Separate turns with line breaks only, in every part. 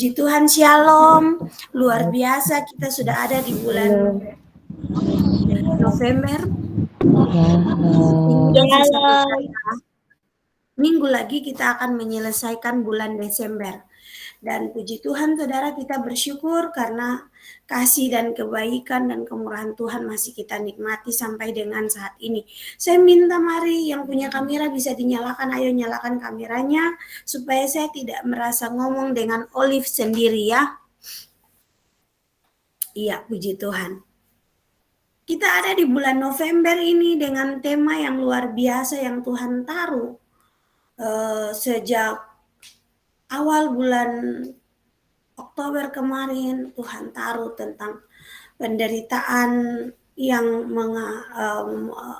Puji Tuhan, shalom. Luar biasa, kita sudah ada di bulan November. Tinggal sisa 1 minggu lagi kita akan menyelesaikan bulan Desember. Dan puji Tuhan, saudara, kita bersyukur karena kasih dan kebaikan dan kemurahan Tuhan masih kita nikmati sampai dengan saat ini. Saya minta mari yang punya kamera bisa dinyalakan, ayo nyalakan kameranya supaya saya tidak merasa ngomong dengan Olive sendiri ya. Iya, puji Tuhan. Kita ada di bulan November ini dengan tema yang luar biasa yang Tuhan taruh sejak awal bulan Oktober kemarin. Tuhan taruh tentang penderitaan yang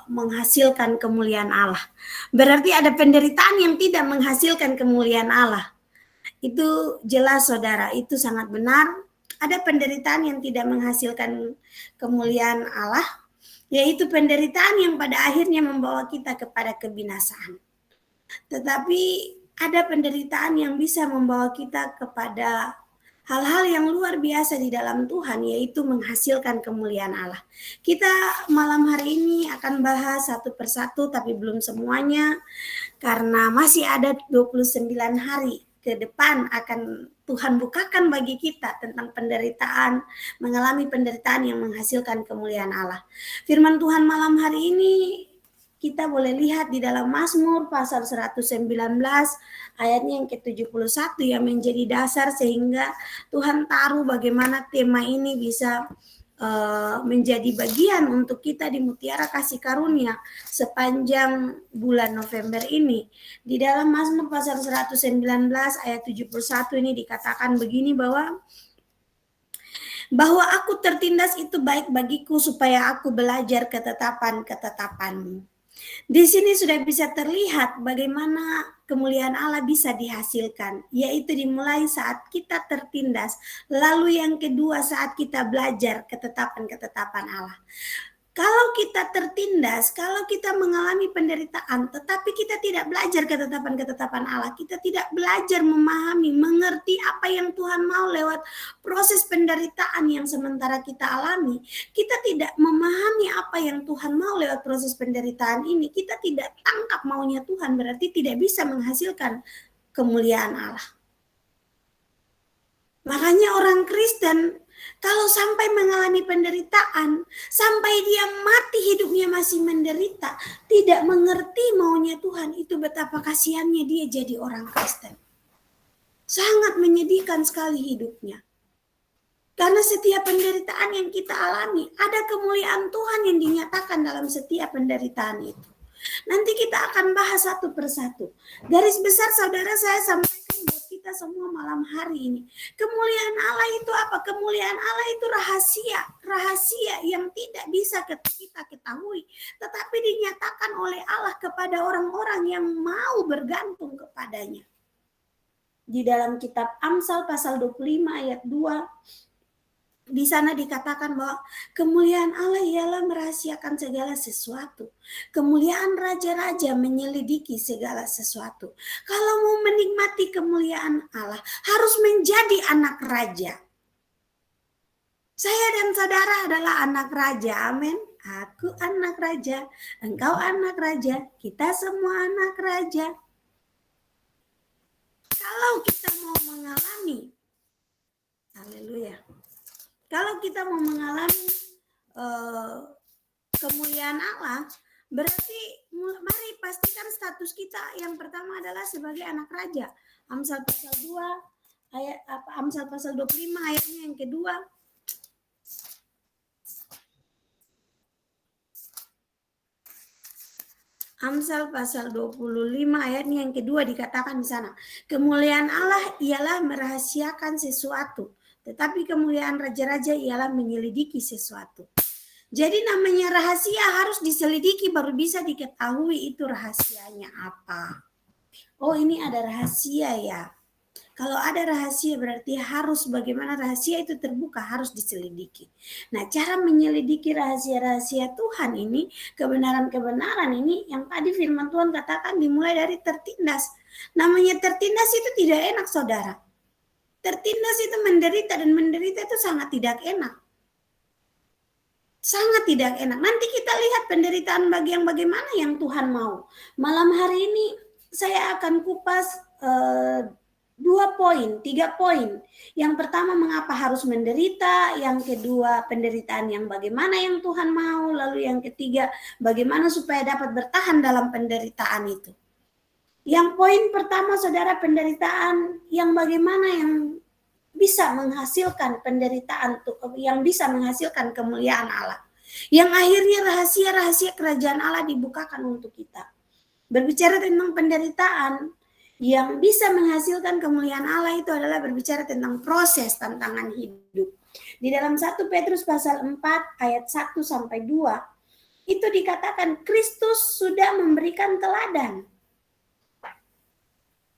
menghasilkan kemuliaan Allah. Berarti ada penderitaan yang tidak menghasilkan kemuliaan Allah. Itu jelas saudara, itu sangat benar. Ada penderitaan yang tidak menghasilkan kemuliaan Allah, yaitu penderitaan yang pada akhirnya membawa kita kepada kebinasaan. Tetapi ada penderitaan yang bisa membawa kita kepada hal-hal yang luar biasa di dalam Tuhan, yaitu menghasilkan kemuliaan Allah. Kita malam hari ini akan bahas satu persatu, tapi belum semuanya, karena masih ada 29 hari ke depan akan Tuhan bukakan bagi kita tentang penderitaan, mengalami penderitaan yang menghasilkan kemuliaan Allah. Firman Tuhan malam hari ini kita boleh lihat di dalam Mazmur pasal 119 ayatnya yang ke-71 yang menjadi dasar sehingga Tuhan taruh bagaimana tema ini bisa menjadi bagian untuk kita di Mutiara Kasih Karunia sepanjang bulan November ini. Di dalam Mazmur pasal 119 ayat 71 ini dikatakan begini bahwa aku tertindas itu baik bagiku supaya aku belajar ketetapan-ketetapan-Mu. Di sini sudah bisa terlihat bagaimana kemuliaan Allah bisa dihasilkan, yaitu dimulai saat kita tertindas, lalu yang kedua saat kita belajar ketetapan-ketetapan Allah. Kalau kita tertindas, kalau kita mengalami penderitaan, tetapi kita tidak belajar ketetapan-ketetapan Allah, kita tidak belajar memahami, mengerti apa yang Tuhan mau lewat proses penderitaan yang sementara kita alami, kita tidak memahami apa yang Tuhan mau lewat proses penderitaan ini, kita tidak tangkap maunya Tuhan, berarti tidak bisa menghasilkan kemuliaan Allah. Makanya orang Kristen kalau sampai mengalami penderitaan, sampai dia mati hidupnya masih menderita, tidak mengerti maunya Tuhan, itu betapa kasihannya dia jadi orang Kristen. Sangat menyedihkan sekali hidupnya. Karena setiap penderitaan yang kita alami, ada kemuliaan Tuhan yang dinyatakan dalam setiap penderitaan itu. Nanti kita akan bahas satu persatu. Garis besar saudara saya sampaikan buat kita semua malam hari ini. Kemuliaan Allah itu apa? Kemuliaan Allah itu rahasia yang tidak bisa kita ketahui, tetapi dinyatakan oleh Allah kepada orang-orang yang mau bergantung kepadanya. Di dalam kitab Amsal pasal 25 ayat 2, di sana dikatakan bahwa kemuliaan Allah ialah merahasiakan segala sesuatu. Kemuliaan raja-raja menyelidiki segala sesuatu. Kalau mau menikmati kemuliaan Allah, harus menjadi anak raja. Saya dan saudara adalah anak raja, amin. Aku anak raja, engkau anak raja, kita semua anak raja. Kalau kita mau mengalami, haleluya. Kalau kita mau mengalami kemuliaan Allah, berarti mari pastikan status kita yang pertama adalah sebagai anak raja. Amsal pasal 2 ayat Amsal pasal 25 ayatnya yang kedua. Amsal pasal 25 ayatnya yang kedua dikatakan di sana, kemuliaan Allah ialah merahasiakan sesuatu, tetapi kemuliaan raja-raja ialah menyelidiki sesuatu. Jadi namanya rahasia harus diselidiki baru bisa diketahui itu rahasianya apa. Oh, ini ada rahasia ya. Kalau ada rahasia berarti harus bagaimana rahasia itu terbuka, harus diselidiki. Nah, cara menyelidiki rahasia-rahasia Tuhan ini, kebenaran-kebenaran ini yang tadi firman Tuhan katakan dimulai dari tertindas. Namanya tertindas itu tidak enak saudara. Tertindas itu menderita, dan menderita itu sangat tidak enak. Sangat tidak enak. Nanti kita lihat penderitaan bagaimana yang Tuhan mau. Malam hari ini saya akan kupas 3 poin. Yang pertama, mengapa harus menderita. Yang kedua, penderitaan yang bagaimana yang Tuhan mau. Lalu yang ketiga, bagaimana supaya dapat bertahan dalam penderitaan itu. Yang poin pertama, saudara, penderitaan yang bagaimana yang bisa menghasilkan penderitaan, yang bisa menghasilkan kemuliaan Allah. Yang akhirnya rahasia-rahasia kerajaan Allah dibukakan untuk kita. Berbicara tentang penderitaan, yang bisa menghasilkan kemuliaan Allah itu adalah berbicara tentang proses tantangan hidup. Di dalam 1 Petrus pasal 4 ayat 1 sampai 2, itu dikatakan Kristus sudah memberikan teladan.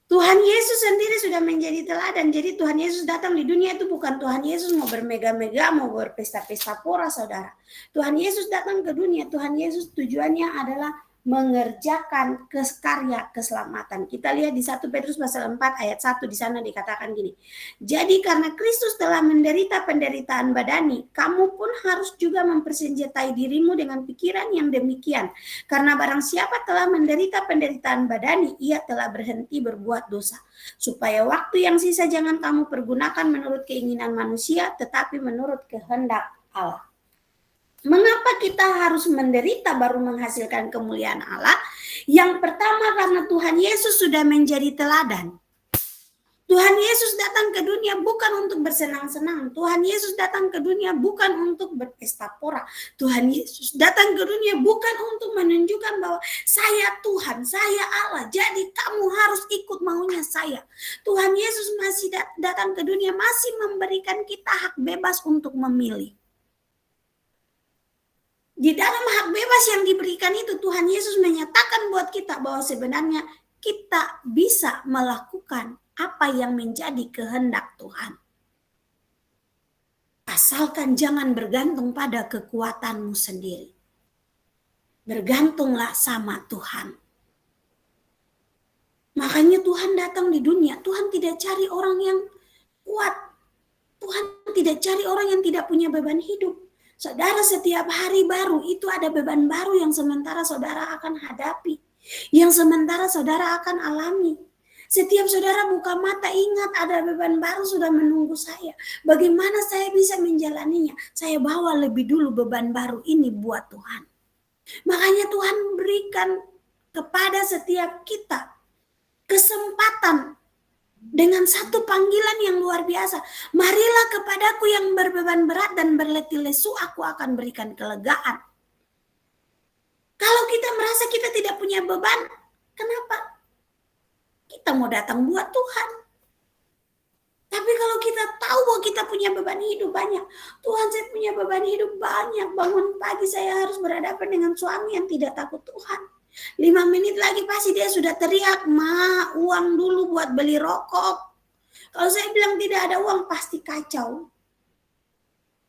Tuhan Yesus sendiri sudah menjadi teladan. Jadi Tuhan Yesus datang di dunia itu bukan Tuhan Yesus mau bermega-mega, mau berpesta-pesta pora, saudara. Tuhan Yesus datang ke dunia, Tuhan Yesus tujuannya adalah mengerjakan karya keselamatan. Kita lihat di 1 Petrus pasal 4 ayat 1, di sana dikatakan gini. Jadi karena Kristus telah menderita penderitaan badani, kamu pun harus juga mempersenjatai dirimu dengan pikiran yang demikian. Karena barang siapa telah menderita penderitaan badani, ia telah berhenti berbuat dosa. Supaya waktu yang sisa jangan kamu pergunakan menurut keinginan manusia, tetapi menurut kehendak Allah. Mengapa kita harus menderita baru menghasilkan kemuliaan Allah? Yang pertama, karena Tuhan Yesus sudah menjadi teladan. Tuhan Yesus datang ke dunia bukan untuk bersenang-senang. Tuhan Yesus datang ke dunia bukan untuk berpesta pora. Tuhan Yesus datang ke dunia bukan untuk menunjukkan bahwa saya Tuhan, saya Allah. Jadi kamu harus ikut maunya saya. Tuhan Yesus masih datang ke dunia, masih memberikan kita hak bebas untuk memilih. Di dalam hak bebas yang diberikan itu, Tuhan Yesus menyatakan buat kita bahwa sebenarnya kita bisa melakukan apa yang menjadi kehendak Tuhan. Asalkan jangan bergantung pada kekuatanmu sendiri. Bergantunglah sama Tuhan. Makanya Tuhan datang di dunia. Tuhan tidak cari orang yang kuat. Tuhan tidak cari orang yang tidak punya beban hidup. Saudara, setiap hari baru itu ada beban baru yang sementara saudara akan hadapi, yang sementara saudara akan alami. Setiap saudara buka mata, ingat ada beban baru sudah menunggu saya. Bagaimana saya bisa menjalaninya? Saya bawa lebih dulu beban baru ini buat Tuhan. Makanya Tuhan berikan kepada setiap kita kesempatan dengan satu panggilan yang luar biasa. Marilah kepadaku yang berbeban berat dan berletih lesu, aku akan berikan kelegaan. Kalau kita merasa kita tidak punya beban, kenapa kita mau datang buat Tuhan? Tapi kalau kita tahu bahwa kita punya beban hidup banyak, Tuhan, saya punya beban hidup banyak, bangun pagi saya harus berhadapan dengan suami yang tidak takut Tuhan. 5 menit lagi pasti dia sudah teriak, "Ma, uang dulu buat beli rokok." Kalau saya bilang tidak ada uang, pasti kacau.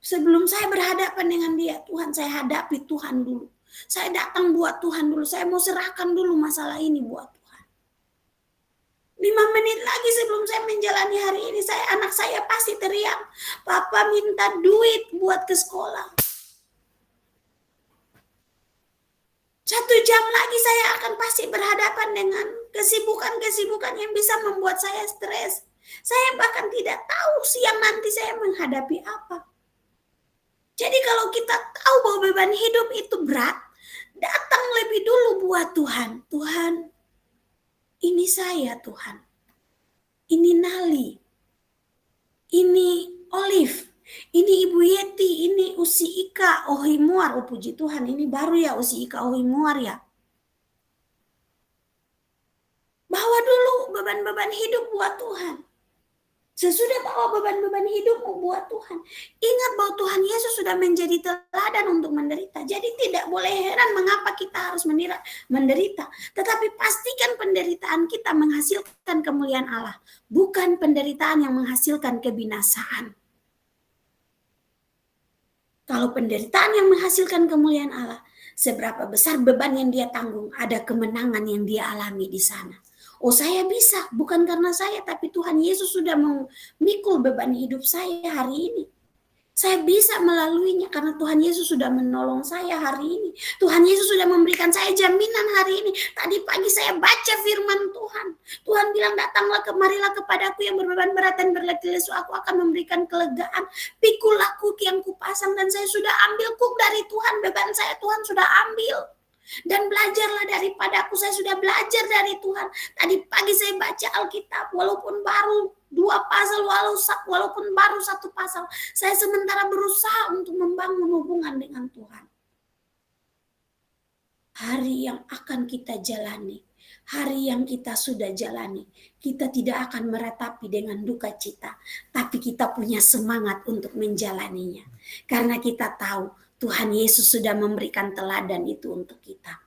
Sebelum saya berhadapan dengan dia, Tuhan, saya hadapi Tuhan dulu. Saya datang buat Tuhan dulu. Saya mau serahkan dulu masalah ini buat Tuhan. 5 menit lagi sebelum saya menjalani hari ini, anak saya pasti teriak, "Papa minta duit buat ke sekolah." 1 jam lagi saya akan pasti berhadapan dengan kesibukan-kesibukan yang bisa membuat saya stres. Saya bahkan tidak tahu siang nanti saya menghadapi apa. Jadi kalau kita tahu bahwa beban hidup itu berat, datang lebih dulu buat Tuhan. Tuhan, ini saya Tuhan. Ini Nali. Ini Olive. Ini Ibu Yeti, ini Usi Ika Ohimuar. Oh puji Tuhan, ini baru ya Usi Ika Ohimuar ya. Bawa dulu beban-beban hidup buat Tuhan. Sesudah bawa beban-beban hidupmu buat Tuhan, ingat bahwa Tuhan Yesus sudah menjadi teladan untuk menderita. Jadi tidak boleh heran mengapa kita harus menderita. Tetapi pastikan penderitaan kita menghasilkan kemuliaan Allah, bukan penderitaan yang menghasilkan kebinasaan. Kalau penderitaan yang menghasilkan kemuliaan Allah, seberapa besar beban yang dia tanggung, ada kemenangan yang dia alami di sana. Oh, saya bisa, bukan karena saya, tapi Tuhan Yesus sudah memikul beban hidup saya hari ini. Saya bisa melaluinya karena Tuhan Yesus sudah menolong saya hari ini. Tuhan Yesus sudah memberikan saya jaminan hari ini. Tadi pagi saya baca firman Tuhan. Tuhan bilang, datanglah kemarilah kepadaku yang berbeban berat dan berletih lesu. Aku akan memberikan kelegaan. Pikulah kuk yang kupasang, dan saya sudah ambil kuk dari Tuhan. Beban saya Tuhan sudah ambil. Dan belajarlah daripadaku, saya sudah belajar dari Tuhan. Tadi pagi saya baca Alkitab, walaupun baru 2 pasal, walaupun baru 1 pasal, saya sementara berusaha untuk membangun hubungan dengan Tuhan. Hari yang akan kita jalani, hari yang kita sudah jalani, kita tidak akan meratapi dengan duka cita, tapi kita punya semangat untuk menjalaninya. Karena kita tahu Tuhan Yesus sudah memberikan teladan itu untuk kita.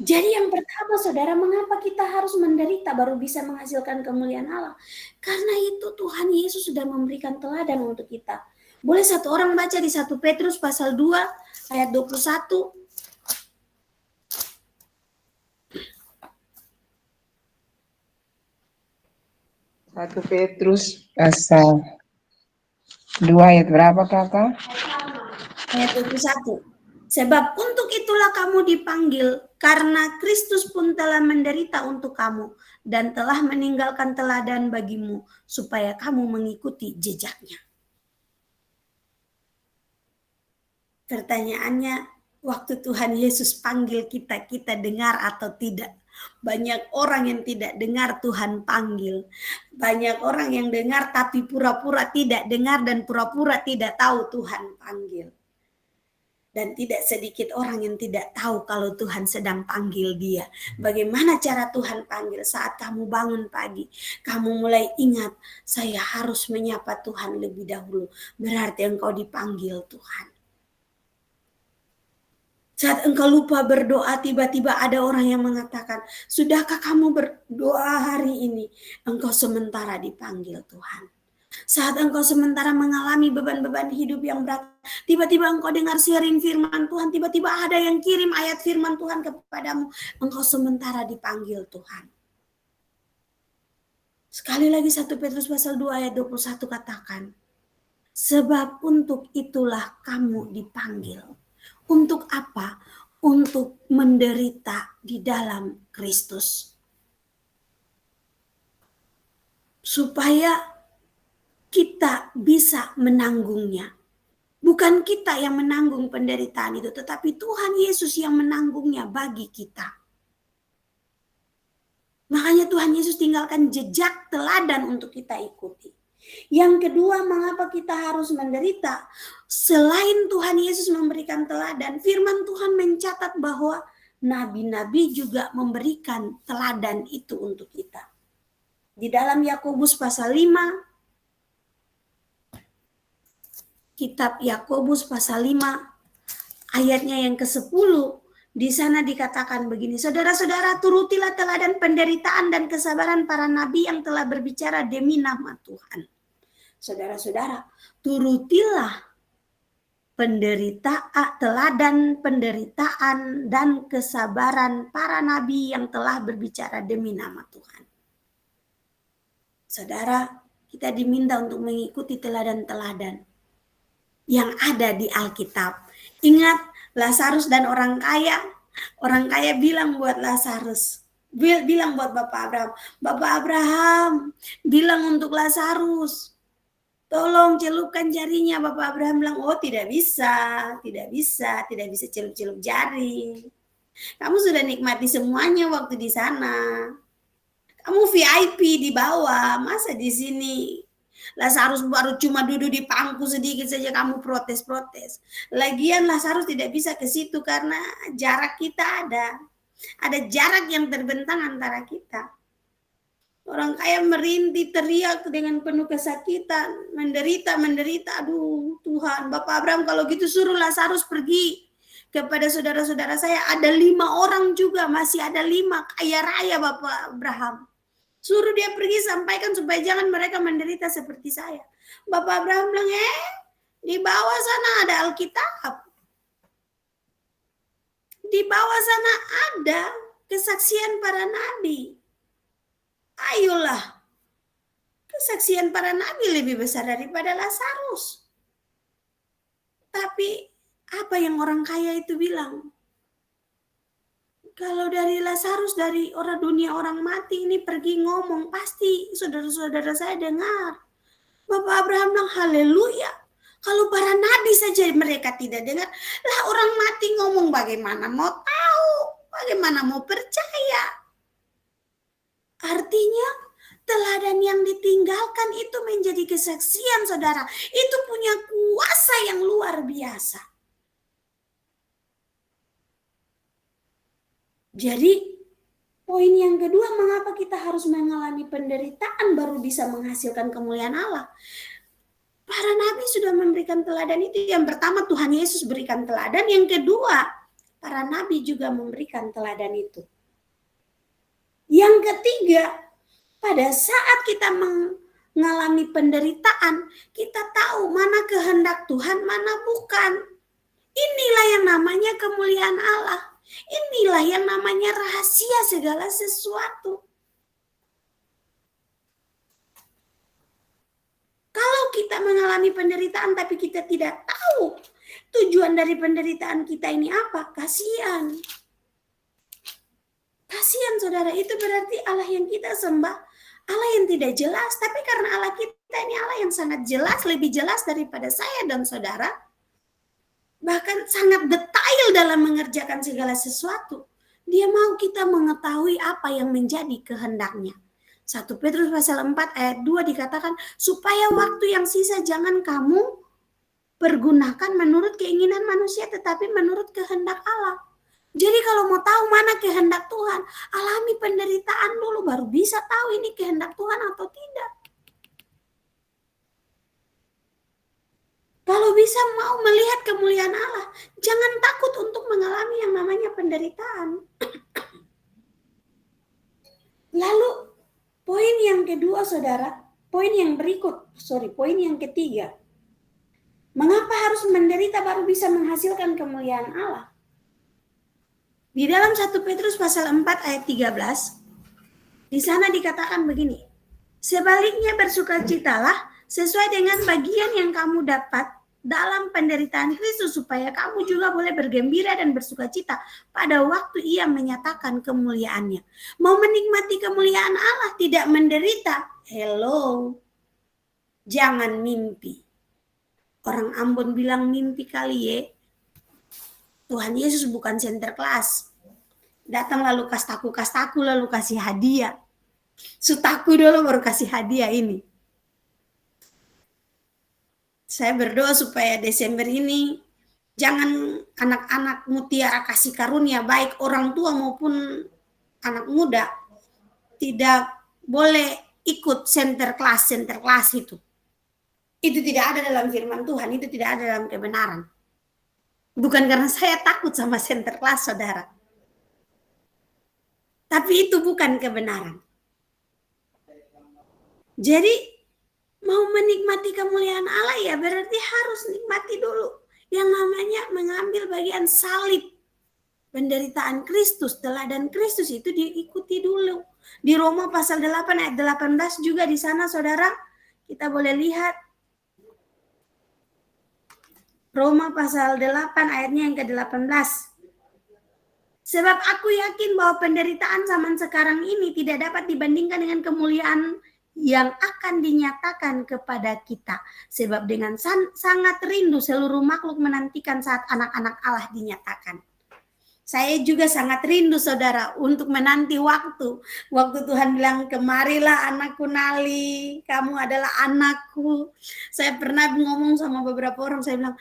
Jadi yang pertama, saudara, mengapa kita harus menderita baru bisa menghasilkan kemuliaan Allah? Karena itu Tuhan Yesus sudah memberikan teladan untuk kita. Boleh satu orang baca di 1 Petrus pasal 2 ayat 21.
1 Petrus pasal 2 ayat berapa, Kakak?
Ayat 21. Sebab untuk itulah kamu dipanggil, karena Kristus pun telah menderita untuk kamu dan telah meninggalkan teladan bagimu, supaya kamu mengikuti jejaknya. Pertanyaannya, waktu Tuhan Yesus panggil kita, kita dengar atau tidak? Banyak orang yang tidak dengar Tuhan panggil. Banyak orang yang dengar tapi pura-pura tidak dengar dan pura-pura tidak tahu Tuhan panggil. Dan tidak sedikit orang yang tidak tahu kalau Tuhan sedang panggil dia. Bagaimana cara Tuhan panggil? Saat kamu bangun pagi, kamu mulai ingat, saya harus menyapa Tuhan lebih dahulu. Berarti engkau dipanggil Tuhan. Saat engkau lupa berdoa, tiba-tiba ada orang yang mengatakan, sudahkah kamu berdoa hari ini? Engkau sementara dipanggil Tuhan. Saat engkau sementara mengalami beban-beban hidup yang berat, tiba-tiba engkau dengar siaran firman Tuhan, tiba-tiba ada yang kirim ayat firman Tuhan kepadamu, engkau sementara dipanggil Tuhan. Sekali lagi 1 Petrus pasal 2 ayat 21 katakan, sebab untuk itulah kamu dipanggil. Untuk apa? Untuk menderita di dalam Kristus. Supaya kita bisa menanggungnya. Bukan kita yang menanggung penderitaan itu, tetapi Tuhan Yesus yang menanggungnya bagi kita. Makanya Tuhan Yesus tinggalkan jejak teladan untuk kita ikuti. Yang kedua, mengapa kita harus menderita? Selain Tuhan Yesus memberikan teladan, firman Tuhan mencatat bahwa nabi-nabi juga memberikan teladan itu untuk kita. Di dalam Yakobus pasal 5, kitab Yakobus pasal 5, ayatnya yang ke-10, di sana dikatakan begini, saudara-saudara, turutilah teladan penderitaan dan kesabaran para nabi yang telah berbicara demi nama Tuhan. Saudara-saudara, turutilah teladan penderitaan dan kesabaran para nabi yang telah berbicara demi nama Tuhan. Saudara, kita diminta untuk mengikuti teladan-teladan yang ada di Alkitab. Ingat Lazarus dan orang kaya. Orang kaya bilang buat Lazarus, bilang buat Bapak Abraham, Bapak Abraham, bilang untuk Lazarus, tolong celupkan jarinya. Bapak Abraham bilang, oh tidak bisa celup-celup jari. Kamu sudah nikmati semuanya waktu di sana. Kamu VIP di bawah, masa di sini Lazarus baru cuma duduk di pangku sedikit saja kamu protes-protes. Lagian Lazarus tidak bisa ke situ karena jarak kita ada jarak yang terbentang antara kita. Orang kaya merintih, teriak dengan penuh kesakitan, menderita. Aduh Tuhan, Bapak Abraham kalau gitu suruh Lazarus pergi kepada saudara-saudara saya. Ada 5 orang juga, masih ada 5 kaya raya Bapak Abraham. Suruh dia pergi, sampaikan supaya jangan mereka menderita seperti saya. Bapak Abraham bilang, di bawah sana ada Alkitab. Di bawah sana ada kesaksian para nabi. Ayolah, kesaksian para nabi lebih besar daripada Lazarus. Tapi apa yang orang kaya itu bilang? Kalau dari Lazarus, dari orang dunia orang mati ini pergi ngomong, pasti saudara-saudara saya dengar. Bapak Abraham bilang haleluya. Kalau para nabi saja mereka tidak dengar, lah orang mati ngomong bagaimana mau tahu, bagaimana mau percaya. Artinya teladan yang ditinggalkan itu menjadi kesaksian saudara. Itu punya kuasa yang luar biasa. Jadi poin yang kedua, mengapa kita harus mengalami penderitaan baru bisa menghasilkan kemuliaan Allah? Para nabi sudah memberikan teladan itu. Yang pertama Tuhan Yesus berikan teladan. Yang kedua, para nabi juga memberikan teladan itu. Yang ketiga, pada saat kita mengalami penderitaan, kita tahu mana kehendak Tuhan, mana bukan. Inilah yang namanya kemuliaan Allah. Inilah yang namanya rahasia segala sesuatu. Kalau kita mengalami penderitaan tapi kita tidak tahu tujuan dari penderitaan kita ini apa, kasihan. Kasihan saudara, itu berarti Allah yang kita sembah, Allah yang tidak jelas. Tapi karena Allah kita ini Allah yang sangat jelas, lebih jelas daripada saya dan saudara, bahkan sangat detail dalam mengerjakan segala sesuatu. Dia mau kita mengetahui apa yang menjadi kehendaknya. 1 Petrus pasal 4 ayat 2 dikatakan, supaya waktu yang sisa jangan kamu pergunakan menurut keinginan manusia, tetapi menurut kehendak Allah. Jadi kalau mau tahu mana kehendak Tuhan, alami penderitaan dulu, baru bisa tahu ini kehendak Tuhan atau tidak. Kalau bisa mau melihat kemuliaan Allah, jangan takut untuk mengalami yang namanya penderitaan. Lalu poin yang kedua saudara, poin yang ketiga. Mengapa harus menderita baru bisa menghasilkan kemuliaan Allah? Di dalam 1 Petrus pasal 4 ayat 13, di sana dikatakan begini, sebaliknya bersukacitalah sesuai dengan bagian yang kamu dapat dalam penderitaan Kristus, supaya kamu juga boleh bergembira dan bersukacita pada waktu Ia menyatakan kemuliaannya. Mau menikmati kemuliaan Allah, tidak menderita. Hello, jangan mimpi. Orang Ambon bilang mimpi kali ya. Tuhan Yesus bukan center kelas. Datang lalu kastaku lalu kasih hadiah. Sutaku dulu baru kasih hadiah ini. Saya berdoa supaya Desember ini jangan anak-anak mutiara kasih karunia, baik orang tua maupun anak muda, tidak boleh ikut center kelas itu. Itu tidak ada dalam firman Tuhan, itu tidak ada dalam kebenaran. Bukan karena saya takut sama center kelas saudara, tapi itu bukan kebenaran. Jadi mau menikmati kemuliaan Allah ya berarti harus nikmati dulu yang namanya mengambil bagian salib, penderitaan Kristus, teladan Kristus itu diikuti dulu. Di Roma pasal 8 ayat 18 juga di sana saudara, kita boleh lihat Roma pasal 8 ayatnya yang ke-18. Sebab aku yakin bahwa penderitaan zaman sekarang ini tidak dapat dibandingkan dengan kemuliaan yang akan dinyatakan kepada kita. Sebab dengan sangat rindu seluruh makhluk menantikan saat anak-anak Allah dinyatakan. Saya juga sangat rindu saudara untuk menanti waktu Tuhan bilang, kemarilah anakku Nali, kamu adalah anakku. Saya pernah ngomong sama beberapa orang, saya bilang,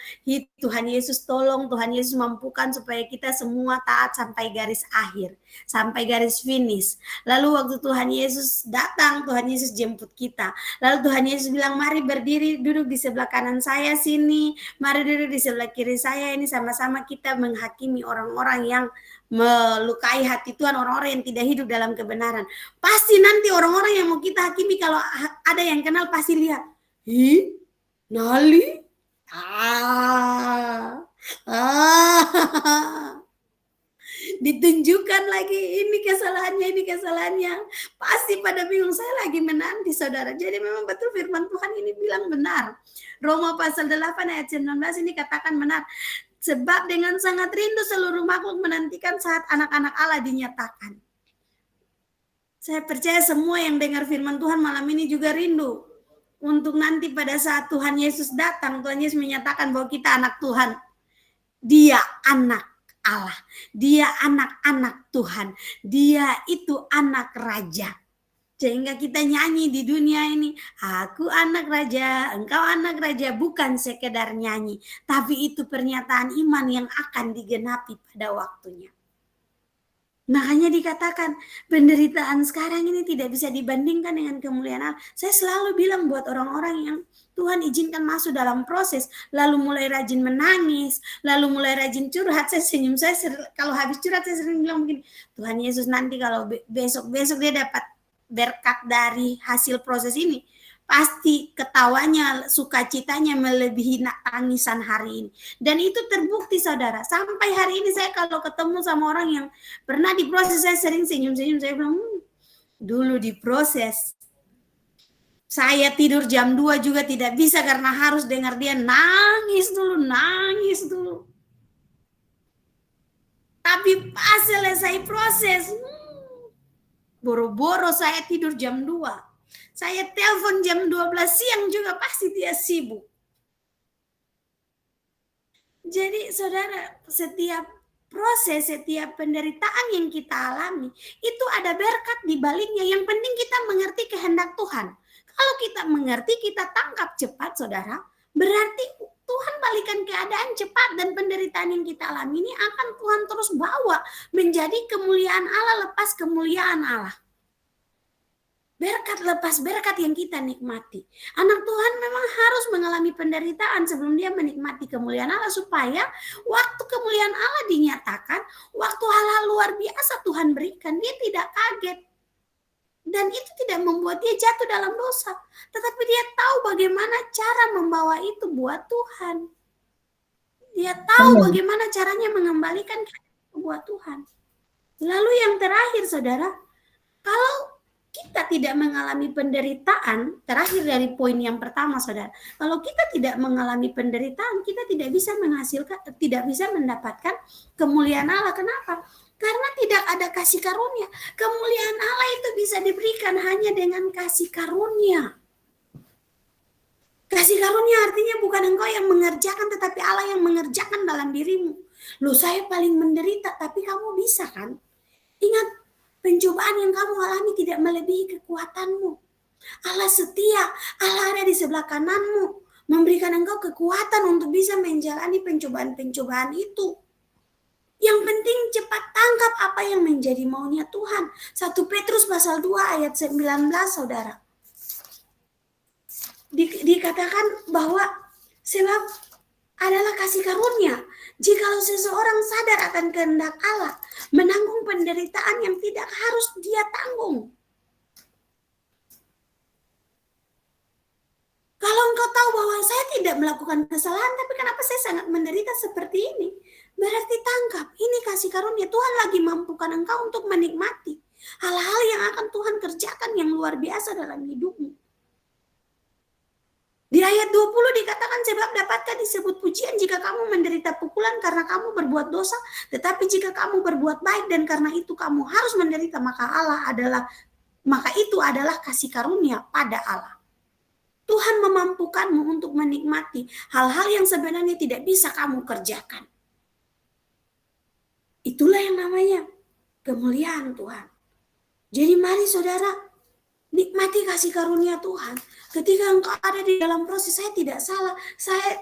Tuhan Yesus tolong, Tuhan Yesus mampukan supaya kita semua taat sampai garis akhir, sampai garis finish. Lalu waktu Tuhan Yesus datang, Tuhan Yesus jemput kita. Lalu Tuhan Yesus bilang, mari berdiri, duduk di sebelah kanan saya sini, mari duduk di sebelah kiri saya, ini sama-sama kita menghakimi orang-orang yang melukai hati Tuhan, orang-orang yang tidak hidup dalam kebenaran. Pasti nanti orang-orang yang mau kita hakimi, kalau ada yang kenal pasti lihat, Nali, ditunjukkan lagi ini kesalahannya. Pasti pada bingung, saya lagi menanti saudara. Jadi memang betul firman Tuhan ini bilang benar. Roma pasal 8 ayat 19 ini katakan benar. Sebab dengan sangat rindu seluruh makhluk menantikan saat anak-anak Allah dinyatakan. Saya percaya semua yang dengar firman Tuhan malam ini juga rindu untuk nanti pada saat Tuhan Yesus datang, Tuhan Yesus menyatakan bahwa kita anak Tuhan. Dia anak Allah, dia anak-anak Tuhan, dia itu anak raja. Sehingga kita nyanyi di dunia ini, aku anak raja, engkau anak raja, bukan sekedar nyanyi, tapi itu pernyataan iman yang akan digenapi pada waktunya. Makanya dikatakan penderitaan sekarang ini tidak bisa dibandingkan dengan kemuliaan Allah. Saya selalu bilang buat orang-orang yang Tuhan izinkan masuk dalam proses, lalu mulai rajin menangis, lalu mulai rajin curhat, saya senyum, kalau habis curhat saya sering bilang begini, Tuhan Yesus nanti kalau besok dia dapat berkat dari hasil proses ini, pasti ketawanya, sukacitanya melebihi tangisan hari ini. Dan itu terbukti saudara. Sampai hari ini saya kalau ketemu sama orang yang pernah diproses, saya sering senyum-senyum. Saya bilang, dulu diproses. Saya tidur jam 2 juga tidak bisa karena harus dengar dia nangis dulu. Tapi pas selesai proses, boro-boro saya tidur jam 2. Saya telepon jam 12 siang juga pasti dia sibuk. Jadi saudara, setiap proses, setiap penderitaan yang kita alami, itu ada berkat di baliknya. Yang penting kita mengerti kehendak Tuhan. Kalau kita mengerti, kita tangkap cepat saudara, berarti Tuhan balikan keadaan cepat dan penderitaan yang kita alami ini akan Tuhan terus bawa menjadi kemuliaan Allah lepas kemuliaan Allah. Berkat lepas berkat yang kita nikmati. Anak Tuhan memang harus mengalami penderitaan sebelum dia menikmati kemuliaan Allah, supaya waktu kemuliaan Allah dinyatakan, waktu hal-hal luar biasa Tuhan berikan, dia tidak kaget. Dan itu tidak membuat dia jatuh dalam dosa, tetapi dia tahu bagaimana cara membawa itu buat Tuhan. Dia tahu bagaimana caranya mengembalikan itu buat Tuhan. Lalu yang terakhir saudara, kalau kita tidak mengalami penderitaan, terakhir dari poin yang pertama saudara, kalau kita tidak mengalami penderitaan, kita tidak bisa menghasilkan, tidak bisa mendapatkan kemuliaan Allah. Kenapa? Karena tidak ada kasih karunia. Kemuliaan Allah itu bisa diberikan hanya dengan kasih karunia. Kasih karunia artinya bukan engkau yang mengerjakan, tetapi Allah yang mengerjakan dalam dirimu. Loh, saya paling menderita, tapi kamu bisa kan? Ingat, pencobaan yang kamu alami tidak melebihi kekuatanmu. Allah setia, Allah ada di sebelah kananmu, memberikan engkau kekuatan untuk bisa menjalani pencobaan-pencobaan itu. Yang penting cepat tangkap apa yang menjadi maunya Tuhan. 1 Petrus pasal 2 ayat 19 saudara. Dikatakan bahwa sebab adalah kasih karunia. Jikalau seseorang sadar akan kehendak Allah, menanggung penderitaan yang tidak harus dia tanggung. Kalau engkau tahu bahwa saya tidak melakukan kesalahan, tapi kenapa saya sangat menderita seperti ini? Berarti tangkap, ini kasih karunia. Tuhan lagi mampukan engkau untuk menikmati hal-hal yang akan Tuhan kerjakan yang luar biasa dalam hidupmu. Di ayat 20 dikatakan, sebab dapatkah disebut pujian jika kamu menderita pukulan karena kamu berbuat dosa, tetapi jika kamu berbuat baik dan karena itu kamu harus menderita, maka itu adalah kasih karunia pada Allah. Tuhan memampukanmu untuk menikmati hal-hal yang sebenarnya tidak bisa kamu kerjakan. Itulah yang namanya kemuliaan Tuhan. Jadi mari saudara, nikmati kasih karunia Tuhan. Ketika engkau ada di dalam proses, saya tidak salah.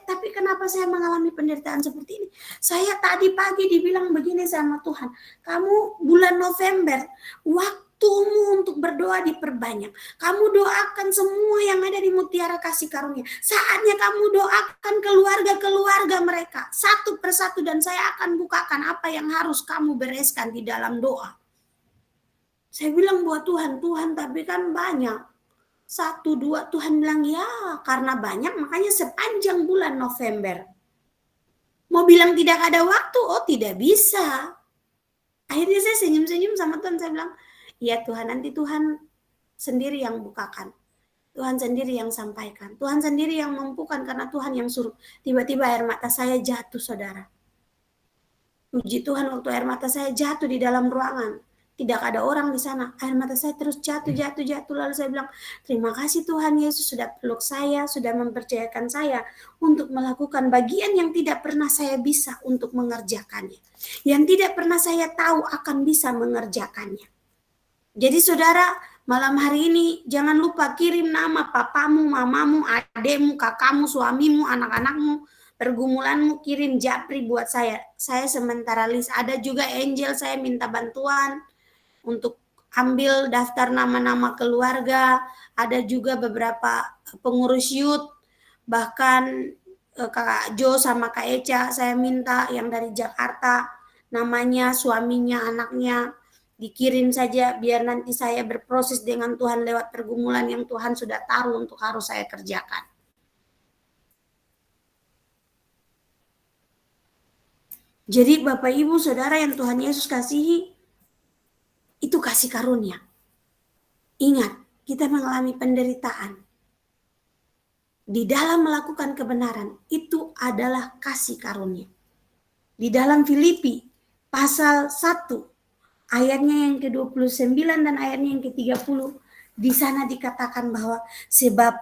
Tapi kenapa saya mengalami penderitaan seperti ini? Saya tadi pagi dibilang begini sama Tuhan. Kamu bulan November, waktumu untuk berdoa diperbanyak. Kamu doakan semua yang ada di Mutiara Kasih Karunia. Saatnya kamu doakan keluarga-keluarga mereka. Satu persatu, dan saya akan bukakan apa yang harus kamu bereskan di dalam doa. Saya bilang buat Tuhan, tapi kan banyak. 1, 2, Tuhan bilang ya karena banyak makanya sepanjang bulan November. Mau bilang tidak ada waktu, oh tidak bisa. Akhirnya saya senyum-senyum sama Tuhan, saya bilang, iya Tuhan, nanti Tuhan sendiri yang bukakan. Tuhan sendiri yang sampaikan. Tuhan sendiri yang mampukan karena Tuhan yang suruh. Tiba-tiba air mata saya jatuh, saudara. Puji Tuhan, waktu air mata saya jatuh di dalam ruangan. Tidak ada orang di sana. Air mata saya terus jatuh. Lalu saya bilang, terima kasih Tuhan Yesus sudah peluk saya, sudah mempercayakan saya untuk melakukan bagian yang tidak pernah saya bisa untuk mengerjakannya. Yang tidak pernah saya tahu akan bisa mengerjakannya. Jadi saudara, malam hari ini jangan lupa kirim nama papamu, mamamu, adekmu, kakakmu, suamimu, anak-anakmu, pergumulanmu, kirim japri buat saya. Saya sementara list. Ada juga Angel, saya minta bantuan untuk ambil daftar nama-nama keluarga. Ada juga beberapa pengurus youth, bahkan Kak Jo sama Kak Eca saya minta yang dari Jakarta, namanya, suaminya, anaknya dikirim saja biar nanti saya berproses dengan Tuhan lewat pergumulan yang Tuhan sudah taruh untuk harus saya kerjakan. Jadi Bapak Ibu Saudara yang Tuhan Yesus kasihi, itu kasih karunia. Ingat, kita mengalami penderitaan. Di dalam melakukan kebenaran, itu adalah kasih karunia. Di dalam Filipi pasal 1 ayatnya yang ke-29 dan ayatnya yang ke-30, di sana dikatakan bahwa sebab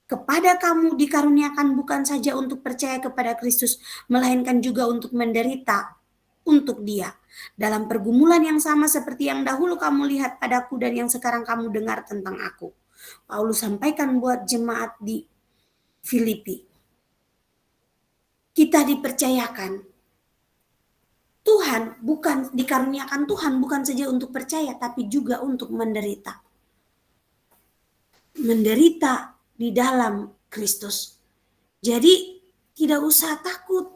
kepada kamu dikaruniakan bukan saja untuk percaya kepada Kristus, melainkan juga untuk menderita untuk Dia. Dalam pergumulan yang sama seperti yang dahulu kamu lihat padaku dan yang sekarang kamu dengar tentang aku. Paulus sampaikan buat jemaat di Filipi. Kita dipercayakan Tuhan, bukan dikaruniakan Tuhan bukan saja untuk percaya, tapi juga untuk menderita. Menderita di dalam Kristus. Jadi tidak usah takut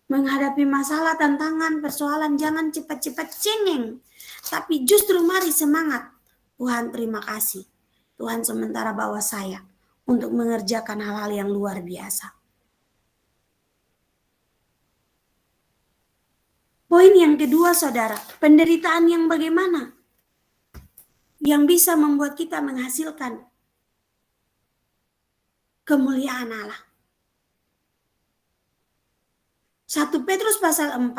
menghadapi masalah, tantangan, persoalan. Jangan cepat-cepat cengeng, tapi justru mari semangat. Tuhan terima kasih. Tuhan sementara bawa saya untuk mengerjakan hal-hal yang luar biasa. Poin yang kedua saudara, penderitaan yang bagaimana? Yang bisa membuat kita menghasilkan kemuliaan Allah. 1 Petrus pasal 4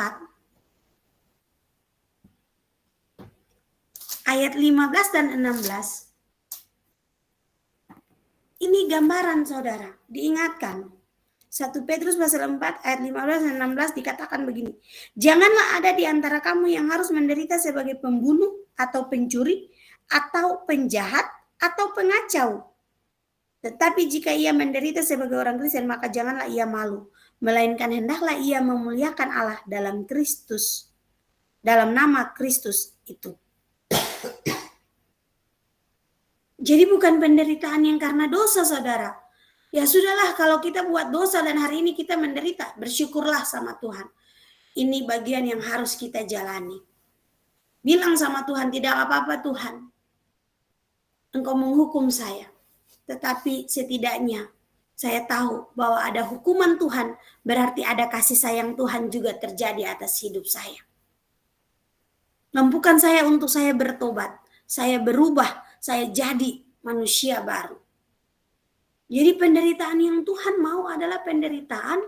ayat 15 dan 16. Ini gambaran saudara, diingatkan. 1 Petrus pasal 4 ayat 15 dan 16 dikatakan begini. Janganlah ada di antara kamu yang harus menderita sebagai pembunuh atau pencuri atau penjahat atau pengacau. Tetapi jika ia menderita sebagai orang Kristen, maka janganlah ia malu, melainkan hendaklah ia memuliakan Allah dalam Kristus, dalam nama Kristus itu. Jadi bukan penderitaan yang karena dosa saudara. Ya sudahlah kalau kita buat dosa dan hari ini kita menderita, bersyukurlah sama Tuhan. Ini bagian yang harus kita jalani. Bilang sama Tuhan, tidak apa-apa Tuhan, Engkau menghukum saya. Tetapi setidaknya saya tahu bahwa ada hukuman Tuhan, berarti ada kasih sayang Tuhan juga terjadi atas hidup saya. Mampukan saya untuk saya bertobat, saya berubah, saya jadi manusia baru. Jadi penderitaan yang Tuhan mau adalah penderitaan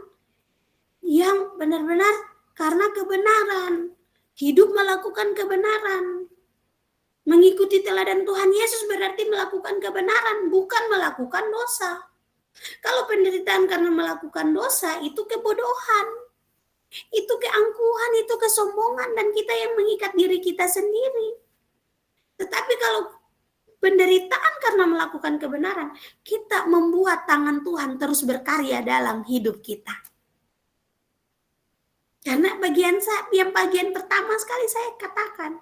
yang benar-benar karena kebenaran. Hidup melakukan kebenaran. Mengikuti teladan Tuhan Yesus berarti melakukan kebenaran, bukan melakukan dosa. Kalau penderitaan karena melakukan dosa, itu kebodohan. Itu keangkuhan, itu kesombongan, dan kita yang mengikat diri kita sendiri. Tetapi kalau penderitaan karena melakukan kebenaran, kita membuat tangan Tuhan terus berkarya dalam hidup kita. Karena bagian pertama sekali saya katakan,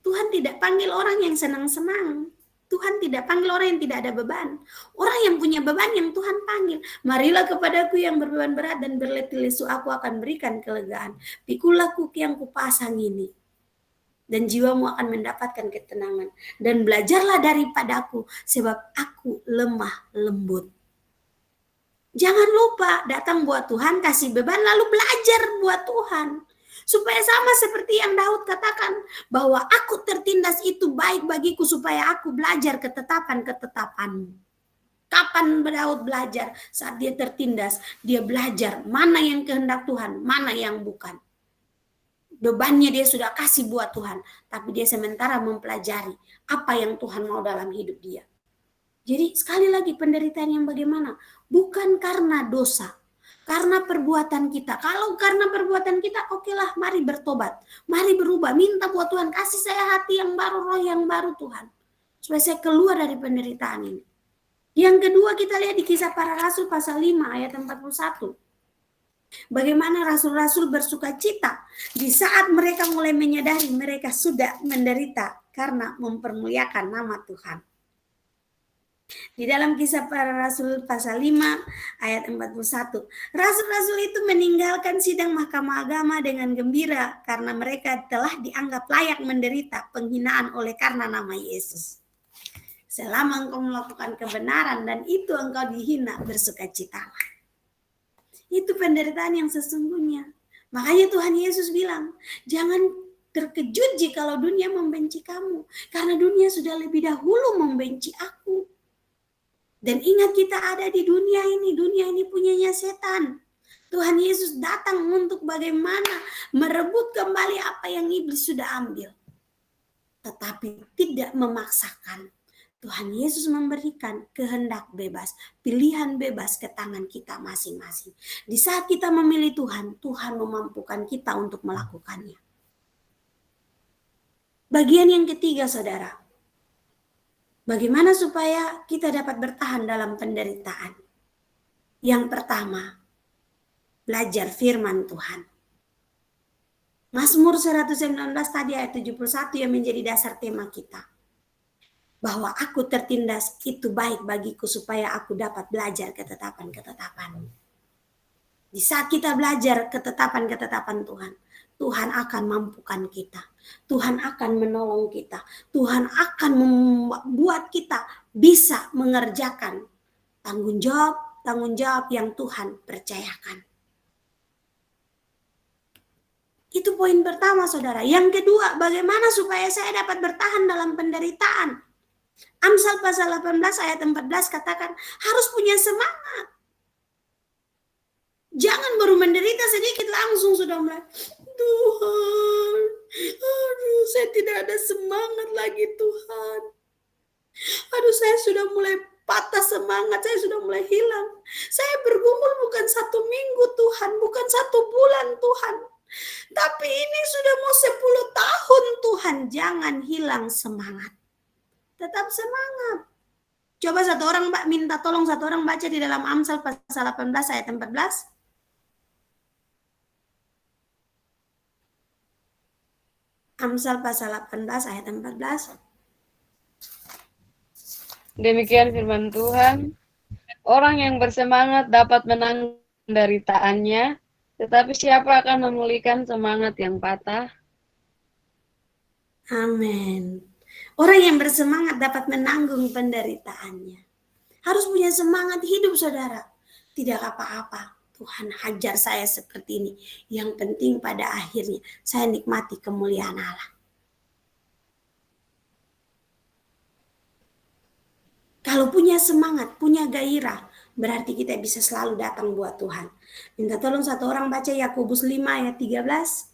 Tuhan tidak panggil orang yang senang-senang. Tuhan tidak panggil orang yang tidak ada beban. Orang yang punya beban yang Tuhan panggil. Marilah kepadaku yang berbeban berat dan berletih lesu, aku akan berikan kelegaan. Pikulah kuk yang kupasang ini, dan jiwamu akan mendapatkan ketenangan. Dan belajarlah daripadaku, sebab aku lemah lembut. Jangan lupa datang buat Tuhan, kasih beban, lalu belajar buat Tuhan. Supaya sama seperti yang Daud katakan, bahwa aku tertindas itu baik bagiku supaya aku belajar ketetapan-ketetapanmu. Kapan Daud belajar? Saat dia tertindas, dia belajar mana yang kehendak Tuhan, mana yang bukan. Bebannya dia sudah kasih buat Tuhan, tapi dia sementara mempelajari apa yang Tuhan mau dalam hidup dia. Jadi sekali lagi penderitaan yang bagaimana? Bukan karena dosa, karena perbuatan kita. Kalau karena perbuatan kita, okelah, mari bertobat. Mari berubah, minta buat Tuhan, kasih saya hati yang baru, roh yang baru Tuhan. Supaya saya keluar dari penderitaan ini. Yang kedua kita lihat di Kisah Para Rasul pasal 5 ayat 41. Bagaimana rasul-rasul bersuka cita di saat mereka mulai menyadari mereka sudah menderita karena mempermuliakan nama Tuhan. Di dalam Kisah Para Rasul pasal 5 ayat 41. Rasul-rasul itu meninggalkan sidang mahkamah agama dengan gembira karena mereka telah dianggap layak menderita penghinaan oleh karena nama Yesus. Selama engkau melakukan kebenaran dan itu engkau dihina, bersukacitalah. Itu penderitaan yang sesungguhnya. Makanya Tuhan Yesus bilang, jangan terkejut jikalau dunia membenci kamu. Karena dunia sudah lebih dahulu membenci aku. Dan ingat kita ada di dunia ini punyanya setan. Tuhan Yesus datang untuk bagaimana merebut kembali apa yang iblis sudah ambil. Tetapi tidak memaksakan. Tuhan Yesus memberikan kehendak bebas, pilihan bebas ke tangan kita masing-masing. Di saat kita memilih Tuhan, Tuhan memampukan kita untuk melakukannya. Bagian yang ketiga, saudara. Bagaimana supaya kita dapat bertahan dalam penderitaan? Yang pertama, belajar firman Tuhan. Mazmur 119 tadi ayat 71 yang menjadi dasar tema kita. Bahwa aku tertindas itu baik bagiku supaya aku dapat belajar ketetapan-ketetapan. Di saat kita belajar ketetapan-ketetapan Tuhan, Tuhan akan mampukan kita. Tuhan akan menolong kita. Tuhan akan membuat kita bisa mengerjakan tanggung jawab yang Tuhan percayakan. Itu poin pertama, saudara. Yang kedua, bagaimana supaya saya dapat bertahan dalam penderitaan? Amsal pasal 18 ayat 14 katakan harus punya semangat. Jangan baru menderita sedikit langsung sudah mulai, Tuhan, aduh saya tidak ada semangat lagi Tuhan. Aduh saya sudah mulai patah semangat, saya sudah mulai hilang. Saya bergumul bukan 1 minggu Tuhan, bukan 1 bulan Tuhan. Tapi ini sudah mau 10 tahun Tuhan, jangan hilang semangat. Tetap semangat. Coba minta tolong satu orang baca di dalam Amsal pasal 18 ayat 14. Amsal pasal 18 ayat 14.
Demikian firman Tuhan. Orang yang bersemangat dapat menanggung penderitaannya, tetapi siapa akan memulihkan semangat yang patah?
Amin. Orang yang bersemangat dapat menanggung penderitaannya. Harus punya semangat hidup, saudara. Tidak apa-apa, Tuhan hajar saya seperti ini. Yang penting pada akhirnya saya nikmati kemuliaan Allah. Kalau punya semangat, punya gairah, berarti kita bisa selalu datang buat Tuhan. Minta tolong satu orang baca Yakobus 5 ayat 13.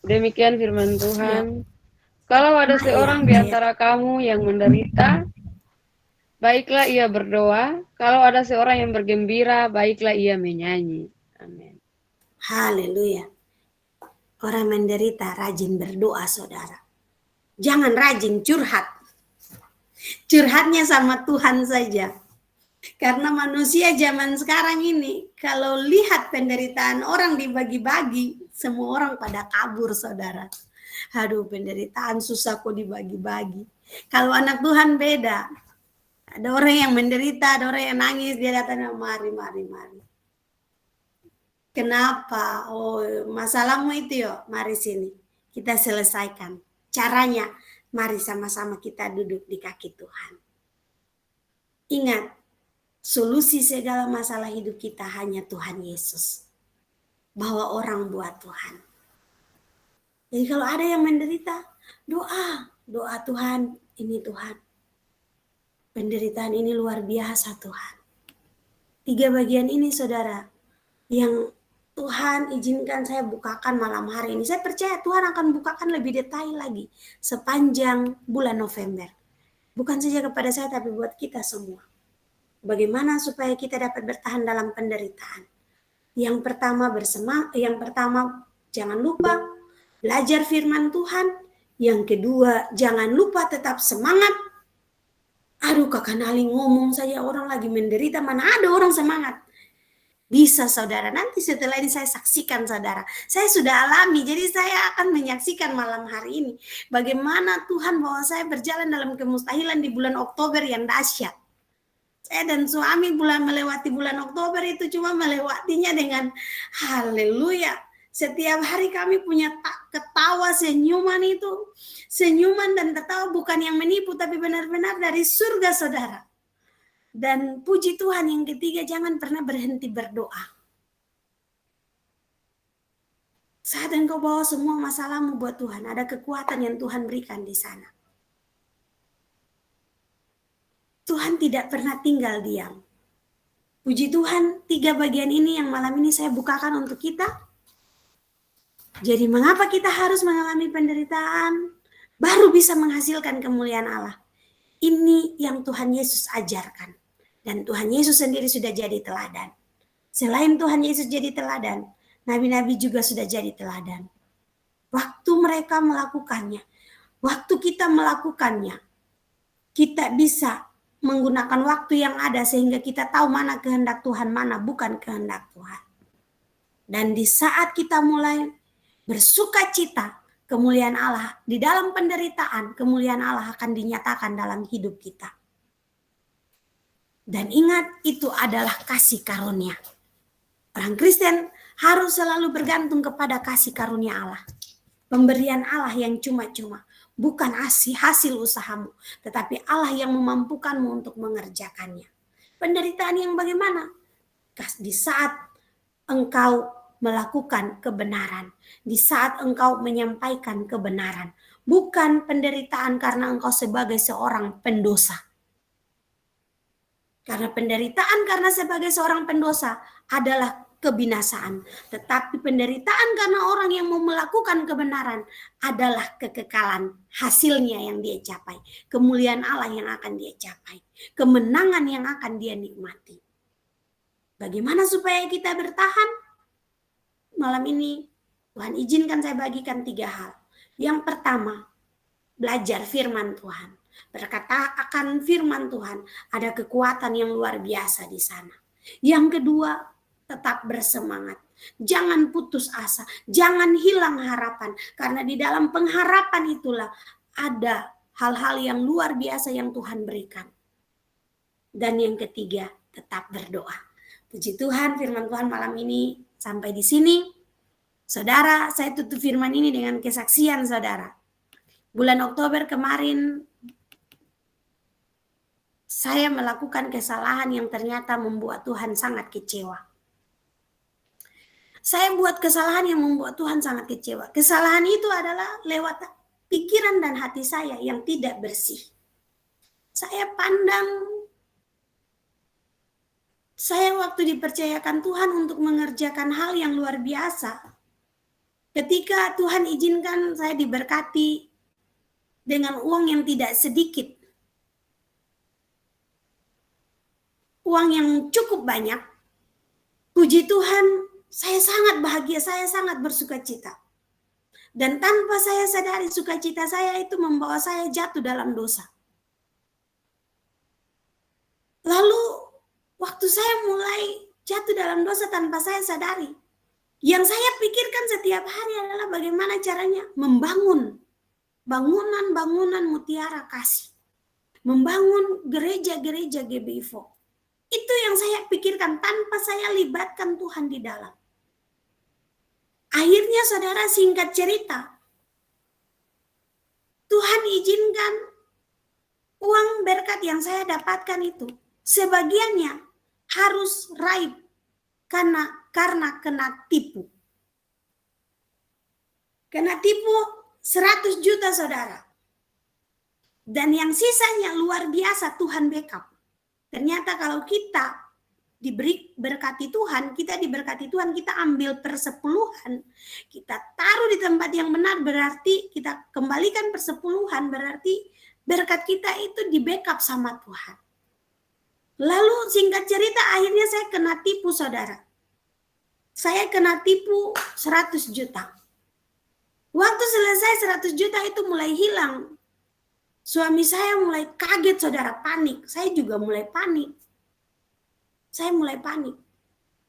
Demikian firman Tuhan. Kalau ada seorang di antara kamu yang menderita, baiklah ia berdoa. Kalau ada seorang yang bergembira, baiklah ia menyanyi. Amin.
Haleluya. Orang menderita rajin berdoa, saudara. Jangan rajin curhat. Curhatnya sama Tuhan saja. Karena manusia zaman sekarang ini, kalau lihat penderitaan orang dibagi-bagi, semua orang pada kabur, saudara. Aduh, penderitaan susah kok dibagi-bagi. Kalau anak Tuhan beda. Ada orang yang menderita, ada orang yang nangis, dia datang, mari. Kenapa? Oh, masalahmu itu ya, mari sini. Kita selesaikan. Caranya, Mari sama-sama kita duduk di kaki Tuhan. Ingat, solusi segala masalah hidup kita hanya Tuhan Yesus. Bahwa orang buat Tuhan. Jadi kalau ada yang menderita, doa Tuhan, ini Tuhan. Penderitaan ini luar biasa Tuhan. 3 bagian ini saudara, yang Tuhan izinkan saya bukakan malam hari ini. Saya percaya Tuhan akan bukakan lebih detail lagi sepanjang bulan November. Bukan saja kepada saya tapi buat kita semua. Bagaimana supaya kita dapat bertahan dalam penderitaan. Yang pertama jangan lupa belajar firman Tuhan. Yang kedua, jangan lupa tetap semangat. Aduh, Kakak Nali ngomong saja orang lagi menderita, mana ada orang semangat. Bisa saudara, nanti setelah ini saya saksikan saudara. Saya sudah alami, jadi saya akan menyaksikan malam hari ini. Bagaimana Tuhan bawa saya berjalan dalam kemustahilan di bulan Oktober yang dahsyat. Saya dan suami melewati bulan Oktober itu cuma melewatinya dengan haleluya. Setiap hari kami punya ketawa, senyuman itu. Senyuman dan tertawa bukan yang menipu, tapi benar-benar dari surga saudara. Dan puji Tuhan yang ketiga, jangan pernah berhenti berdoa. Saat engkau bawa semua masalahmu buat Tuhan, ada kekuatan yang Tuhan berikan di sana. Tuhan tidak pernah tinggal diam. Puji Tuhan, 3 bagian ini yang malam ini saya bukakan untuk kita. Jadi mengapa kita harus mengalami penderitaan? Baru bisa menghasilkan kemuliaan Allah. Ini yang Tuhan Yesus ajarkan. Dan Tuhan Yesus sendiri sudah jadi teladan. Selain Tuhan Yesus jadi teladan, nabi-nabi juga sudah jadi teladan. Waktu mereka melakukannya, waktu kita melakukannya, kita bisa menggunakan waktu yang ada sehingga kita tahu mana kehendak Tuhan, mana bukan kehendak Tuhan. Dan di saat kita mulai bersuka cita, kemuliaan Allah di dalam penderitaan, kemuliaan Allah akan dinyatakan dalam hidup kita. Dan ingat, itu adalah kasih karunia. Orang Kristen harus selalu bergantung kepada kasih karunia Allah. Pemberian Allah yang cuma-cuma. Bukan hasil usahamu, tetapi Allah yang memampukanmu untuk mengerjakannya. Penderitaan yang bagaimana? Di saat engkau melakukan kebenaran, di saat engkau menyampaikan kebenaran, bukan penderitaan karena engkau sebagai seorang pendosa. Karena penderitaan karena sebagai seorang pendosa adalah kebinasaan, tetapi penderitaan karena orang yang mau melakukan kebenaran adalah kekekalan, hasilnya yang dia capai, kemuliaan Allah yang akan dia capai, kemenangan yang akan dia nikmati. Bagaimana supaya kita bertahan? Malam ini Tuhan izinkan saya bagikan 3 hal. Yang pertama, belajar firman Tuhan. Berkata akan firman Tuhan, ada kekuatan yang luar biasa di sana. Yang kedua, tetap bersemangat. Jangan putus asa, jangan hilang harapan. Karena di dalam pengharapan itulah ada hal-hal yang luar biasa yang Tuhan berikan. Dan yang ketiga, tetap berdoa. Puji Tuhan, firman Tuhan malam ini sampai di sini. Saudara, saya tutup firman ini dengan kesaksian saudara. Bulan Oktober kemarin, saya melakukan kesalahan yang ternyata membuat Tuhan sangat kecewa. Saya buat kesalahan yang membuat Tuhan sangat kecewa. Kesalahan itu adalah lewat pikiran dan hati saya yang tidak bersih. Saya pandang, saya waktu dipercayakan Tuhan untuk mengerjakan hal yang luar biasa. Ketika Tuhan izinkan saya diberkati dengan uang yang tidak sedikit, uang yang cukup banyak, puji Tuhan, saya sangat bahagia, saya sangat bersuka cita. Dan tanpa saya sadari sukacita saya itu membawa saya jatuh dalam dosa. Lalu waktu saya mulai jatuh dalam dosa tanpa saya sadari, yang saya pikirkan setiap hari adalah bagaimana caranya membangun bangunan-bangunan mutiara kasih. Membangun gereja-gereja GBIFO. Itu yang saya pikirkan tanpa saya libatkan Tuhan di dalam. Akhirnya saudara, singkat cerita, Tuhan izinkan uang berkat yang saya dapatkan itu, sebagiannya harus raib karena kena tipu. Kena tipu 100 juta saudara. Dan yang sisanya luar biasa Tuhan backup. Ternyata kalau kita diberi berkati Tuhan, kita diberkati Tuhan, kita ambil persepuluhan, kita taruh di tempat yang benar, berarti kita kembalikan persepuluhan, berarti berkat kita itu di backup sama Tuhan. Lalu singkat cerita akhirnya saya kena tipu saudara. Saya kena tipu 100 juta. Waktu selesai 100 juta itu mulai hilang. Suami saya mulai kaget saudara, panik. Saya juga mulai panik. Saya mulai panik.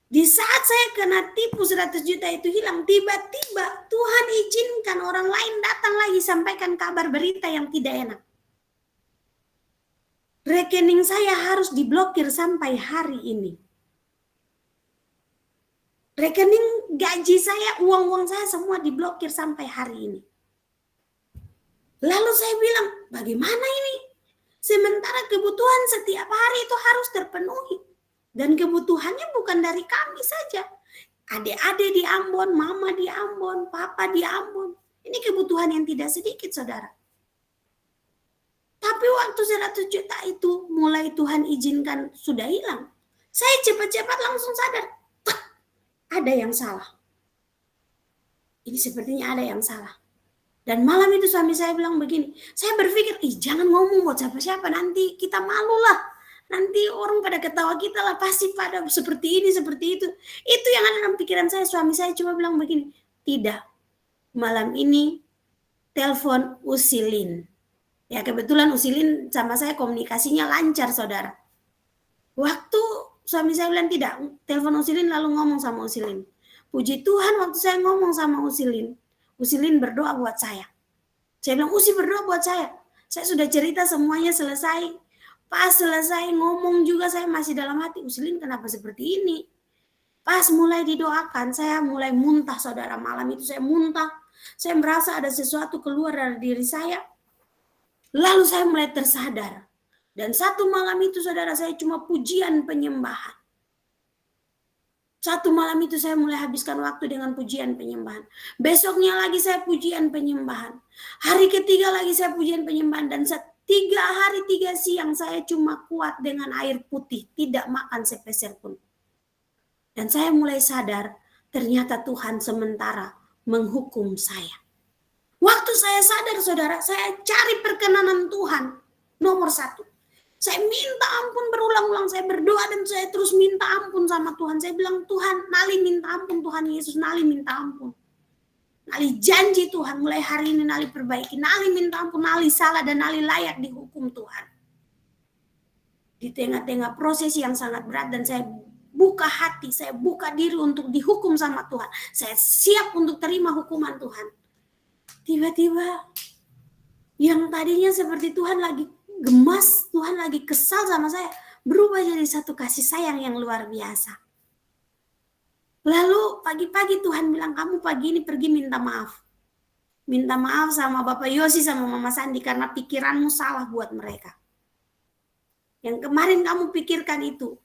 Di saat saya kena tipu 100 juta itu hilang, tiba-tiba Tuhan izinkan orang lain datang lagi sampaikan kabar berita yang tidak enak. Rekening saya harus diblokir sampai hari ini. Rekening gaji saya, uang-uang saya semua diblokir sampai hari ini. Lalu saya bilang, bagaimana ini? Sementara kebutuhan setiap hari itu harus terpenuhi. Dan kebutuhannya bukan dari kami saja. Adik-adik di Ambon, mama di Ambon, papa di Ambon. Ini kebutuhan yang tidak sedikit, saudara. Tapi waktu 100 juta itu mulai Tuhan izinkan sudah hilang. Saya cepat-cepat langsung sadar. Ada yang salah. Ini sepertinya ada yang salah. Dan malam itu suami saya bilang begini, saya berpikir, jangan ngomong buat siapa-siapa, nanti kita malu lah. Nanti orang pada ketawa kita lah, pasti pada seperti ini, seperti itu. Itu yang ada dalam pikiran saya. Suami saya cuma bilang begini, tidak, malam ini telepon Usilin. Ya kebetulan Usilin sama saya komunikasinya lancar saudara. Waktu suami saya bilang tidak, telepon Usilin lalu ngomong sama Usilin. Puji Tuhan waktu saya ngomong sama Usilin, Usilin berdoa buat saya. Saya bilang, Usi berdoa buat saya. Saya sudah cerita semuanya selesai. Pas selesai ngomong juga saya masih dalam hati, Usilin kenapa seperti ini? Pas mulai didoakan, saya mulai muntah saudara. Malam itu saya muntah. Saya merasa ada sesuatu keluar dari diri saya. Lalu saya mulai tersadar. Dan satu malam itu saudara saya cuma pujian penyembahan. Satu malam itu saya mulai habiskan waktu dengan pujian penyembahan. Besoknya lagi saya pujian penyembahan. Hari ketiga lagi saya pujian penyembahan. Dan 3 hari 3 siang saya cuma kuat dengan air putih. Tidak makan sepeser pun. Dan saya mulai sadar ternyata Tuhan sementara menghukum saya. Waktu saya sadar saudara, saya cari perkenanan Tuhan. Nomor 1. Saya minta ampun berulang-ulang. Saya berdoa dan saya terus minta ampun sama Tuhan. Saya bilang, Tuhan, Nali minta ampun. Tuhan Yesus, Nali minta ampun. Nali janji Tuhan, mulai hari ini Nali perbaiki. Nali minta ampun, Nali salah dan Nali layak dihukum Tuhan. Di tengah-tengah proses yang sangat berat dan saya buka hati, saya buka diri untuk dihukum sama Tuhan. Saya siap untuk terima hukuman Tuhan. Tiba-tiba yang tadinya seperti Tuhan lagi gemas, Tuhan lagi kesal sama saya, berubah jadi satu kasih sayang yang luar biasa. Lalu pagi-pagi Tuhan bilang, kamu pagi ini pergi minta maaf. Minta maaf sama Bapak Yosi sama Mama Sandi karena pikiranmu salah buat mereka. Yang kemarin kamu pikirkan itu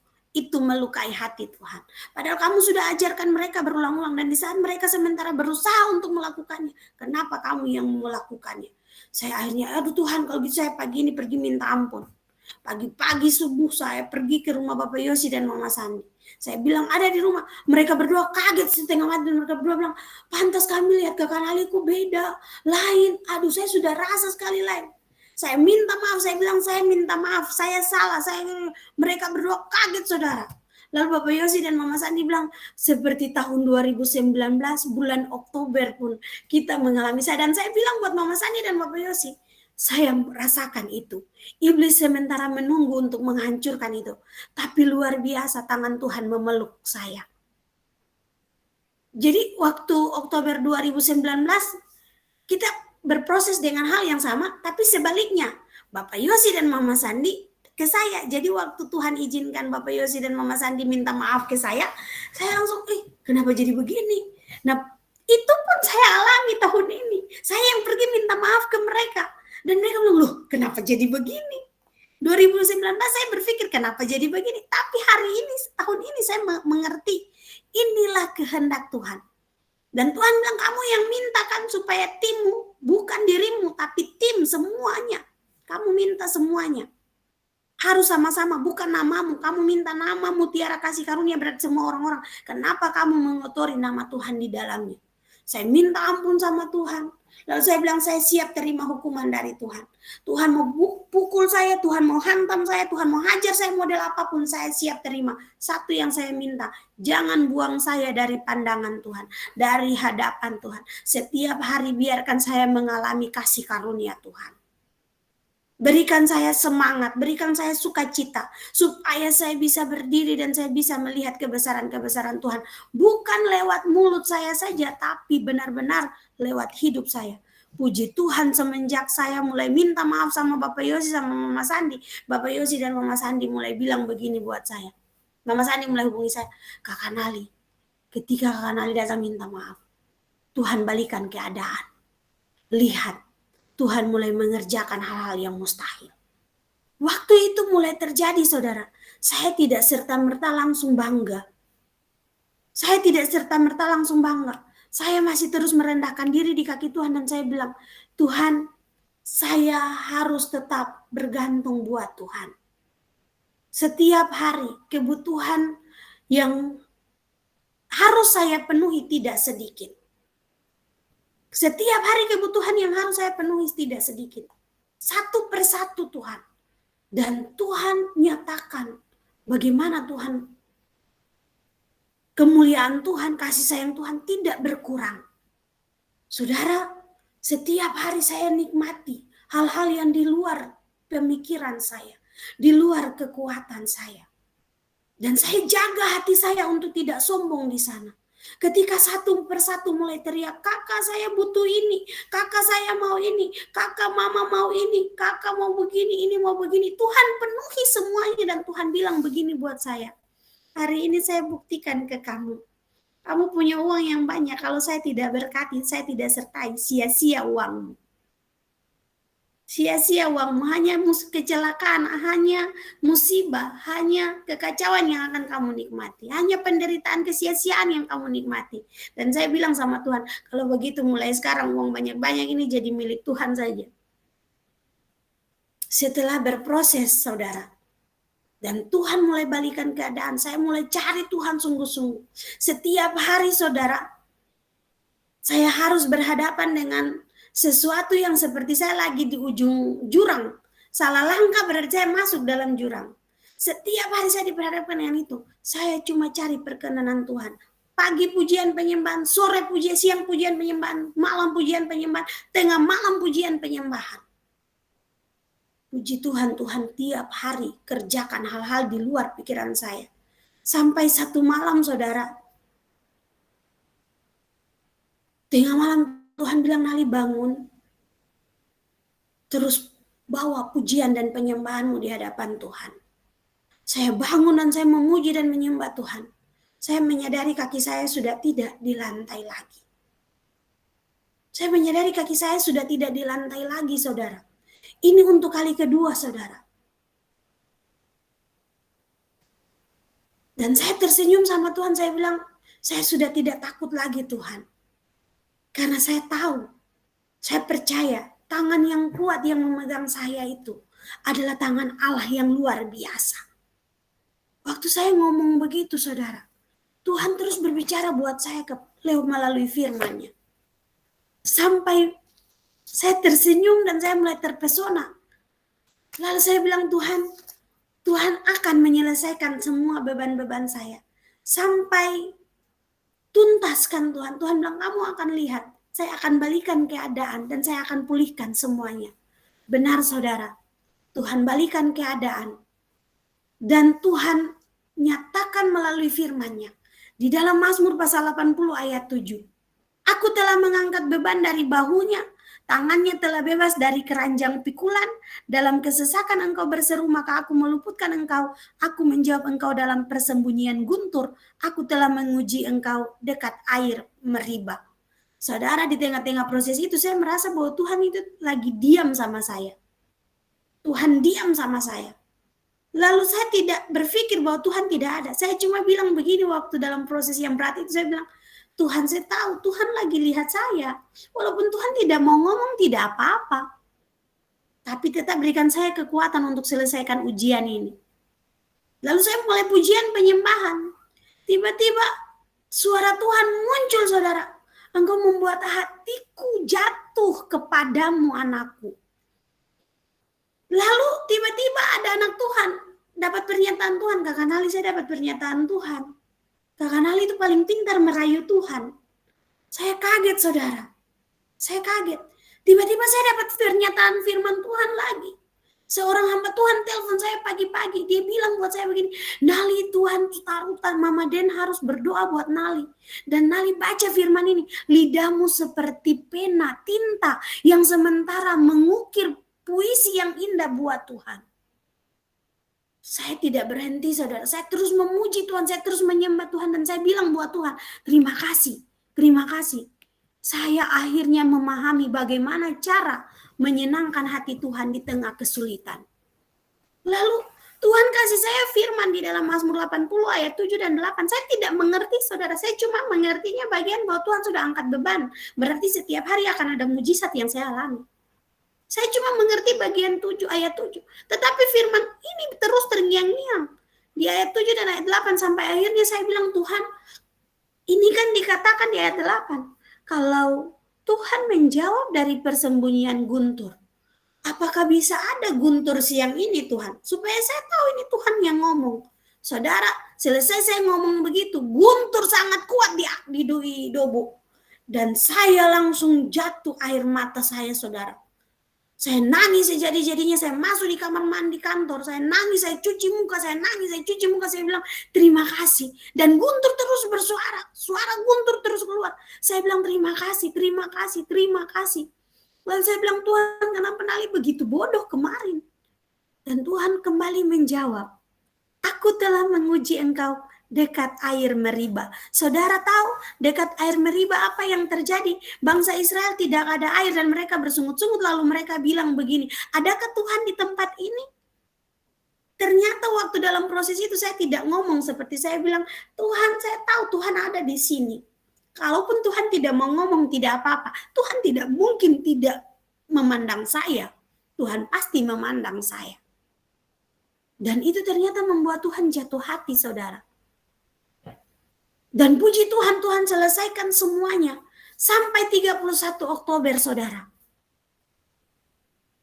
melukai hati Tuhan. Padahal kamu sudah ajarkan mereka berulang-ulang dan di saat mereka sementara berusaha untuk melakukannya, kenapa kamu yang melakukannya? Saya akhirnya, aduh Tuhan, kalau gitu saya pagi ini pergi minta ampun. Pagi-pagi subuh saya pergi ke rumah Bapak Yosi dan Mama Sandi. Saya bilang ada di rumah. Mereka berdua kaget setengah mati dan mereka berdua bilang, pantas kami lihat kakak Naliku beda, lain. Aduh saya sudah rasa sekali lain. Saya minta maaf, saya bilang saya minta maaf, saya salah. Mereka berdua kaget saudara. Lalu Bapak Yosi dan Mama Sandi bilang, seperti tahun 2019 bulan Oktober pun kita mengalami saya. Dan saya bilang buat Mama Sandi dan Bapak Yosi, saya merasakan itu. Iblis sementara menunggu untuk menghancurkan itu. Tapi luar biasa tangan Tuhan memeluk saya. Jadi waktu Oktober 2019 kita berproses dengan hal yang sama. Tapi sebaliknya Bapak Yosi dan Mama Sandi ke saya. Jadi waktu Tuhan izinkan Bapak Yosi dan Mama Sandi minta maaf ke saya langsung, kenapa jadi begini? Nah itu pun saya alami tahun ini. Saya yang pergi minta maaf ke mereka. Dan mereka bilang, loh kenapa jadi begini? 2019 saya berpikir kenapa jadi begini. Tapi hari ini, tahun ini saya mengerti. Inilah kehendak Tuhan. Dan Tuhan bilang, kamu yang mintakan supaya timmu, bukan dirimu, tapi tim semuanya. Kamu minta semuanya. Harus sama-sama, bukan namamu. Kamu minta namamu, tiara kasih karunia berarti semua orang-orang. Kenapa kamu mengotori nama Tuhan di dalamnya? Saya minta ampun sama Tuhan. Lalu saya bilang, saya siap terima hukuman dari Tuhan. Tuhan mau pukul saya, Tuhan mau hantam saya, Tuhan mau hajar saya model apapun, saya siap terima. Satu yang saya minta, jangan buang saya dari pandangan Tuhan, dari hadapan Tuhan. Setiap hari biarkan saya mengalami kasih karunia Tuhan. Berikan saya semangat, berikan saya sukacita, supaya saya bisa berdiri dan saya bisa melihat kebesaran-kebesaran Tuhan. Bukan lewat mulut saya saja, tapi benar-benar lewat hidup saya. Puji Tuhan, semenjak saya mulai minta maaf sama Bapak Yosi sama Mama Sandi, Bapak Yosi dan Mama Sandi mulai bilang begini buat saya. Mama Sandi mulai hubungi saya, Kakak Nali, ketika Kakak Nali datang minta maaf, Tuhan balikan keadaan. Lihat, Tuhan mulai mengerjakan hal-hal yang mustahil. Waktu itu mulai terjadi, saudara. Saya tidak serta-merta langsung bangga. Saya tidak serta-merta langsung bangga. Saya masih terus merendahkan diri di kaki Tuhan dan saya bilang, Tuhan, saya harus tetap bergantung buat Tuhan. Setiap hari kebutuhan yang harus saya penuhi tidak sedikit. Setiap hari kebutuhan yang harus saya penuhi tidak sedikit. Satu persatu Tuhan. Dan Tuhan nyatakan bagaimana Tuhan, kemuliaan Tuhan, kasih sayang Tuhan tidak berkurang. Saudara, setiap hari saya nikmati hal-hal yang di luar pemikiran saya, di luar kekuatan saya. Dan saya jaga hati saya untuk tidak sombong di sana. Ketika satu persatu mulai teriak, kakak saya butuh ini, kakak saya mau ini, kakak mama mau ini, kakak mau begini, ini mau begini. Tuhan penuhi semuanya dan Tuhan bilang begini buat saya. Hari ini saya buktikan ke kamu. Kamu punya uang yang banyak, kalau saya tidak berkati, saya tidak sertai, sia-sia uangmu. Sia-sia uangmu, hanya kecelakaan, hanya musibah, hanya kekacauan yang akan kamu nikmati. Hanya penderitaan, kesia-siaan yang kamu nikmati. Dan saya bilang sama Tuhan, kalau begitu mulai sekarang uang banyak-banyak ini jadi milik Tuhan saja. Setelah berproses, saudara, dan Tuhan mulai balikan keadaan, saya mulai cari Tuhan sungguh-sungguh. Setiap hari, saudara, saya harus berhadapan dengan sesuatu yang seperti saya lagi di ujung jurang. Salah langkah berarti saya masuk dalam jurang. Setiap hari saya diperhadapkan dengan itu. Saya cuma cari perkenanan Tuhan. Pagi pujian penyembahan, sore pujian, siang pujian penyembahan, malam pujian penyembahan, tengah malam pujian penyembahan. Puji Tuhan, Tuhan tiap hari kerjakan hal-hal di luar pikiran saya. Sampai satu malam, saudara, tengah malam Tuhan bilang, Nali bangun, terus bawa pujian dan penyembahanmu di hadapan Tuhan. Saya bangun dan saya memuji dan menyembah Tuhan. Saya menyadari kaki saya sudah tidak di lantai lagi. Saya menyadari kaki saya sudah tidak di lantai lagi, saudara. Ini untuk kali kedua, saudara. Dan saya tersenyum sama Tuhan, saya bilang, saya sudah tidak takut lagi Tuhan. Karena saya tahu, saya percaya tangan yang kuat yang memegang saya itu adalah tangan Allah yang luar biasa. Waktu saya ngomong begitu, saudara, Tuhan terus berbicara buat saya melalui firman-Nya. Sampai saya tersenyum dan saya mulai terpesona. Lalu saya bilang, Tuhan akan menyelesaikan semua beban-beban saya. Sampai tuntaskan Tuhan. Tuhan bilang, kamu akan lihat, saya akan balikan keadaan dan saya akan pulihkan semuanya. Benar, saudara, Tuhan balikan keadaan. Dan Tuhan nyatakan melalui firman-Nya. Di dalam Mazmur pasal 80 ayat 7. Aku telah mengangkat beban dari bahunya, tangannya telah bebas dari keranjang pikulan. Dalam kesesakan engkau berseru, maka aku meluputkan engkau. Aku menjawab engkau dalam persembunyian guntur. Aku telah menguji engkau dekat air meriba. Saudara, di tengah-tengah proses itu saya merasa bahwa Tuhan itu lagi diam sama saya. Tuhan diam sama saya. Lalu saya tidak berpikir bahwa Tuhan tidak ada. Saya cuma bilang begini waktu dalam proses yang berat itu, saya bilang, Tuhan, saya tahu Tuhan lagi lihat saya. Walaupun Tuhan tidak mau ngomong, tidak apa-apa. Tapi tetap berikan saya kekuatan untuk selesaikan ujian ini. Lalu saya mulai pujian penyembahan. Tiba-tiba suara Tuhan muncul, saudara. Engkau membuat hatiku jatuh kepadamu, anakku. Lalu tiba-tiba ada anak Tuhan dapat pernyataan Tuhan. Kakak Nali, saya dapat pernyataan Tuhan. Kakak Nali itu paling pintar merayu Tuhan. Saya kaget, saudara. Saya kaget. Tiba-tiba saya dapat pernyataan firman Tuhan lagi. Seorang hamba Tuhan telepon saya pagi-pagi. Dia bilang buat saya begini, Nali, Tuhan taruh Mama Den harus berdoa buat Nali. Dan Nali baca firman ini. Lidahmu seperti pena, tinta yang sementara mengukir puisi yang indah buat Tuhan. Saya tidak berhenti, saudara. Saya terus memuji Tuhan. Saya terus menyembah Tuhan. Dan saya bilang buat Tuhan, terima kasih. Terima kasih. Saya akhirnya memahami bagaimana cara menyenangkan hati Tuhan di tengah kesulitan. Lalu Tuhan kasih saya firman di dalam Mazmur 80 ayat 7 dan 8. Saya tidak mengerti, saudara. Saya cuma mengertinya bagian bahwa Tuhan sudah angkat beban. Berarti setiap hari akan ada mujizat yang saya alami. Saya cuma mengerti bagian 7 ayat 7. Tetapi firman ini terus terngiang-ngiang. Di ayat 7 dan ayat 8 sampai akhirnya saya bilang, Tuhan, ini kan dikatakan di ayat 8. Kalau Tuhan menjawab dari persembunyian guntur, apakah bisa ada guntur siang ini, Tuhan? Supaya saya tahu ini Tuhan yang ngomong. Saudara, selesai saya ngomong begitu, guntur sangat kuat di Dobo. Dan saya langsung jatuh air mata saya, saudara. Saya nangis sejadi-jadinya, saya masuk di kamar mandi kantor, saya nangis, saya cuci muka, saya bilang terima kasih. Dan guntur terus bersuara, suara guntur terus keluar. Saya bilang terima kasih, terima kasih, terima kasih. Lalu saya bilang, Tuhan, kenapa Nali begitu bodoh kemarin? Dan Tuhan kembali menjawab, aku telah menguji engkau dekat air Meriba. Saudara tahu dekat air Meriba apa yang terjadi? Bangsa Israel tidak ada air dan mereka bersungut-sungut, lalu mereka bilang begini, adakah Tuhan di tempat ini? Ternyata waktu dalam proses itu saya tidak ngomong seperti saya bilang, Tuhan, saya tahu Tuhan ada di sini. Kalaupun Tuhan tidak mau ngomong tidak apa-apa, Tuhan tidak mungkin tidak memandang saya. Tuhan pasti memandang saya. Dan itu ternyata membuat Tuhan jatuh hati, saudara. Dan puji Tuhan, Tuhan selesaikan semuanya. Sampai 31 Oktober, saudara.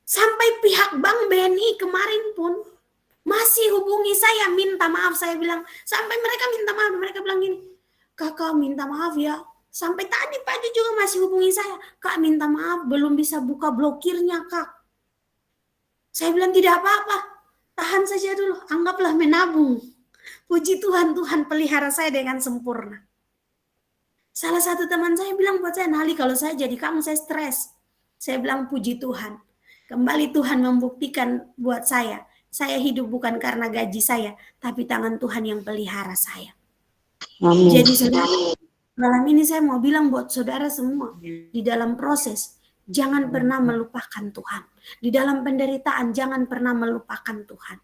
Sampai pihak Bank BNI kemarin pun masih hubungi saya, minta maaf. Saya bilang, sampai mereka minta maaf. Mereka bilang gini, Kakak minta maaf ya. Sampai tadi pagi juga masih hubungi saya. Kak minta maaf, belum bisa buka blokirnya, Kak. Saya bilang, tidak apa-apa. Tahan saja dulu, anggaplah menabung. Puji Tuhan, Tuhan pelihara saya dengan sempurna. Salah satu teman saya bilang buat saya, Nali, kalau saya jadi kamu, saya stres. Saya bilang, puji Tuhan. Kembali Tuhan membuktikan buat saya hidup bukan karena gaji saya, tapi tangan Tuhan yang pelihara saya.
Amin.
Jadi saudara, malam ini saya mau bilang buat saudara semua, di dalam proses, jangan pernah melupakan Tuhan. Di dalam penderitaan, jangan pernah melupakan Tuhan.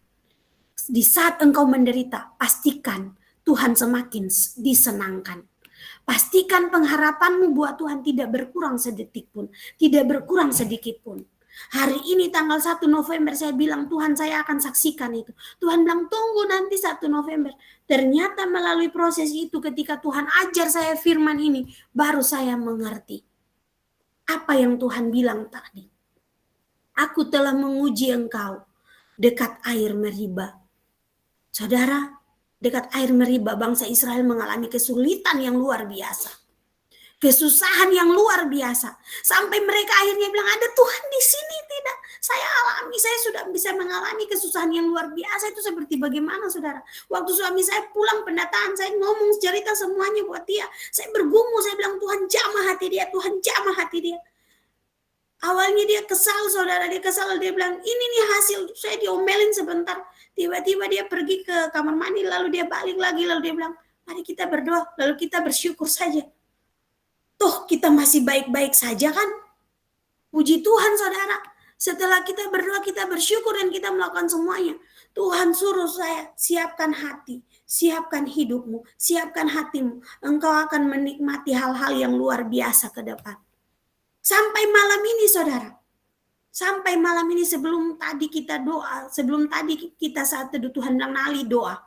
Di saat engkau menderita, pastikan Tuhan semakin disenangkan. Pastikan pengharapanmu buat Tuhan tidak berkurang sedetik pun, tidak berkurang sedikit pun. Hari ini tanggal 1 November saya bilang, Tuhan, saya akan saksikan itu. Tuhan bilang, tunggu nanti 1 November. Ternyata melalui proses itu, ketika Tuhan ajar saya firman ini, baru saya mengerti apa yang Tuhan bilang tadi. Aku telah menguji engkau dekat air Meriba. Saudara, dekat air Meriba, bangsa Israel mengalami kesulitan yang luar biasa. Kesusahan yang luar biasa. Sampai mereka akhirnya bilang, ada Tuhan di sini. Tidak, saya alami, saya sudah bisa mengalami kesusahan yang luar biasa. Itu seperti bagaimana, saudara? Waktu suami saya pulang pendataan, saya ngomong cerita semuanya buat dia. Saya bergumul, saya bilang, Tuhan jamah hati dia, Tuhan jamah hati dia. Awalnya dia kesal, saudara, dia kesal, dia bilang, ini nih hasil, saya diomelin sebentar. Tiba-tiba dia pergi ke kamar mandi, lalu dia balik lagi, lalu dia bilang, mari kita berdoa, lalu kita bersyukur saja. Toh kita masih baik-baik saja kan? Puji Tuhan saudara. Setelah kita berdoa, kita bersyukur dan kita melakukan semuanya. Tuhan suruh saya, siapkan hati, siapkan hidupmu, siapkan hatimu. Engkau akan menikmati hal-hal yang luar biasa ke depan. Sampai malam ini saudara. Sampai malam ini sebelum tadi kita doa, sebelum tadi kita saat teduh Tuhan bilang Nali doa.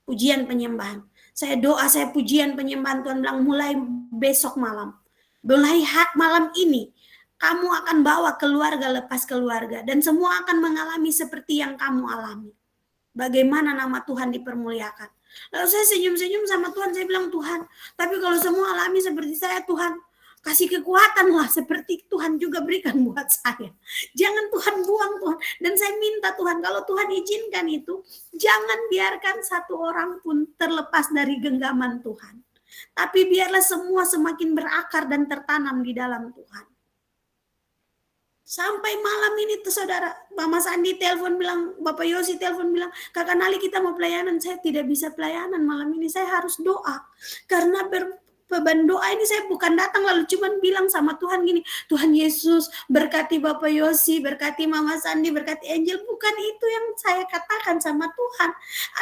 Pujian penyembahan. Saya doa, saya pujian penyembahan Tuhan bilang mulai besok malam. Mulai malam ini. Kamu akan bawa keluarga lepas keluarga. Dan semua akan mengalami seperti yang kamu alami. Bagaimana nama Tuhan dipermuliakan. Lalu saya senyum-senyum sama Tuhan. Saya bilang Tuhan, tapi kalau semua alami seperti saya Tuhan, kasih kekuatan lah seperti Tuhan juga berikan buat saya. Jangan Tuhan buang Tuhan. Dan saya minta Tuhan, kalau Tuhan izinkan itu, jangan biarkan satu orang pun terlepas dari genggaman Tuhan. Tapi biarlah semua semakin berakar dan tertanam di dalam Tuhan. Sampai malam ini tuh saudara, Mama Sandi telepon bilang, Bapak Yosi telepon bilang, Kakak Nali kita mau pelayanan. Saya tidak bisa pelayanan malam ini, saya harus doa. Karena beban doa ini saya bukan datang lalu cuman bilang sama Tuhan gini, Tuhan Yesus berkati Bapak Yosi, berkati Mama Sandi, berkati Angel. Bukan itu yang saya katakan sama Tuhan.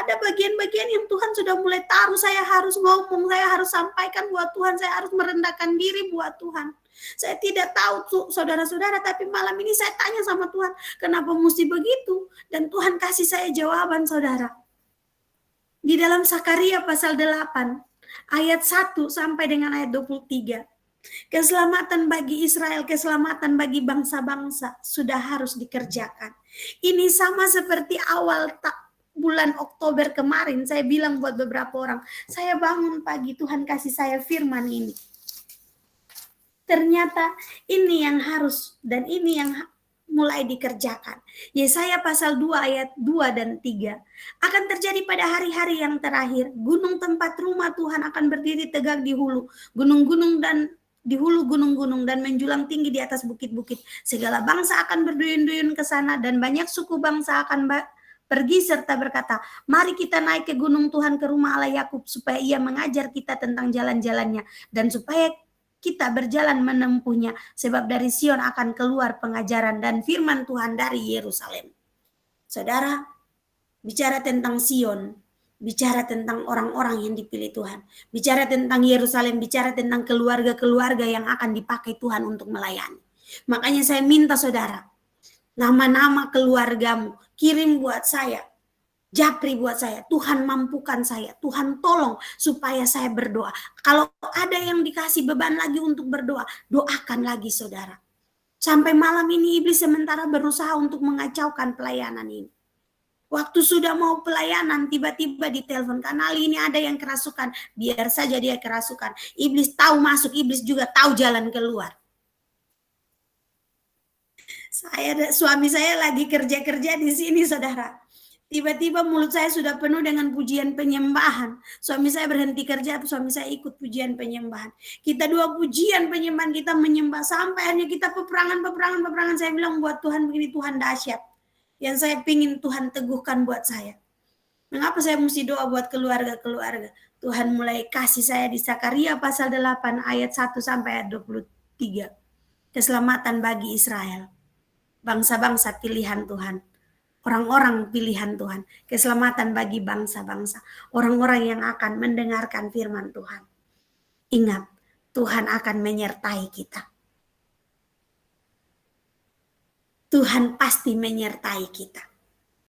Ada bagian-bagian yang Tuhan sudah mulai taruh, saya harus ngomong, saya harus sampaikan buat Tuhan, saya harus merendahkan diri buat Tuhan. Saya tidak tahu saudara-saudara, tapi malam ini saya tanya sama Tuhan, kenapa mesti begitu? Dan Tuhan kasih saya jawaban saudara. Di dalam Sakaria pasal 8, ayat 1 sampai dengan ayat 23. Keselamatan bagi Israel, keselamatan bagi bangsa-bangsa sudah harus dikerjakan. Ini sama seperti awal bulan Oktober kemarin, saya bilang buat beberapa orang, saya bangun pagi, Tuhan kasih saya firman ini. Ternyata ini yang harus dan ini yang mulai dikerjakan. Yesaya pasal 2 ayat 2 dan 3. Akan terjadi pada hari-hari yang terakhir, gunung tempat rumah Tuhan akan berdiri tegak di hulu, gunung-gunung dan di hulu gunung-gunung dan menjulang tinggi di atas bukit-bukit. Segala bangsa akan berduyun-duyun ke sana dan banyak suku bangsa akan pergi serta berkata, mari kita naik ke gunung Tuhan, ke rumah Allah Yakub, supaya ia mengajar kita tentang jalan-jalannya dan supaya kita berjalan menempuhnya, sebab dari Sion akan keluar pengajaran dan firman Tuhan dari Yerusalem. Saudara, bicara tentang Sion, bicara tentang orang-orang yang dipilih Tuhan, bicara tentang Yerusalem, bicara tentang keluarga-keluarga yang akan dipakai Tuhan untuk melayani. Makanya saya minta saudara, nama-nama keluargamu kirim buat saya, japri buat saya, Tuhan mampukan saya, Tuhan tolong supaya saya berdoa. Kalau ada yang dikasih beban lagi untuk berdoa, doakan lagi saudara. Sampai malam ini iblis sementara berusaha untuk mengacaukan pelayanan ini. Waktu sudah mau pelayanan, tiba-tiba ditelepon, Kanal ini ada yang kerasukan, biar saja dia kerasukan. Iblis tahu masuk, iblis juga tahu jalan keluar. Suami saya lagi kerja-kerja di sini saudara. Tiba-tiba mulut saya sudah penuh dengan pujian penyembahan. Suami saya berhenti kerja, suami saya ikut pujian penyembahan. Kita dua pujian penyembahan, kita menyembah sampai hanya kita peperangan. Saya bilang buat Tuhan begini, Tuhan dahsyat. Yang saya pingin Tuhan teguhkan buat saya. Mengapa saya mesti doa buat keluarga-keluarga? Tuhan mulai kasih saya di Sakaria pasal 8 ayat 1 sampai ayat 23. Keselamatan bagi Israel. Bangsa-bangsa pilihan Tuhan. Orang-orang pilihan Tuhan, keselamatan bagi bangsa-bangsa, orang-orang yang akan mendengarkan firman Tuhan. Ingat, Tuhan akan menyertai kita. Tuhan pasti menyertai kita.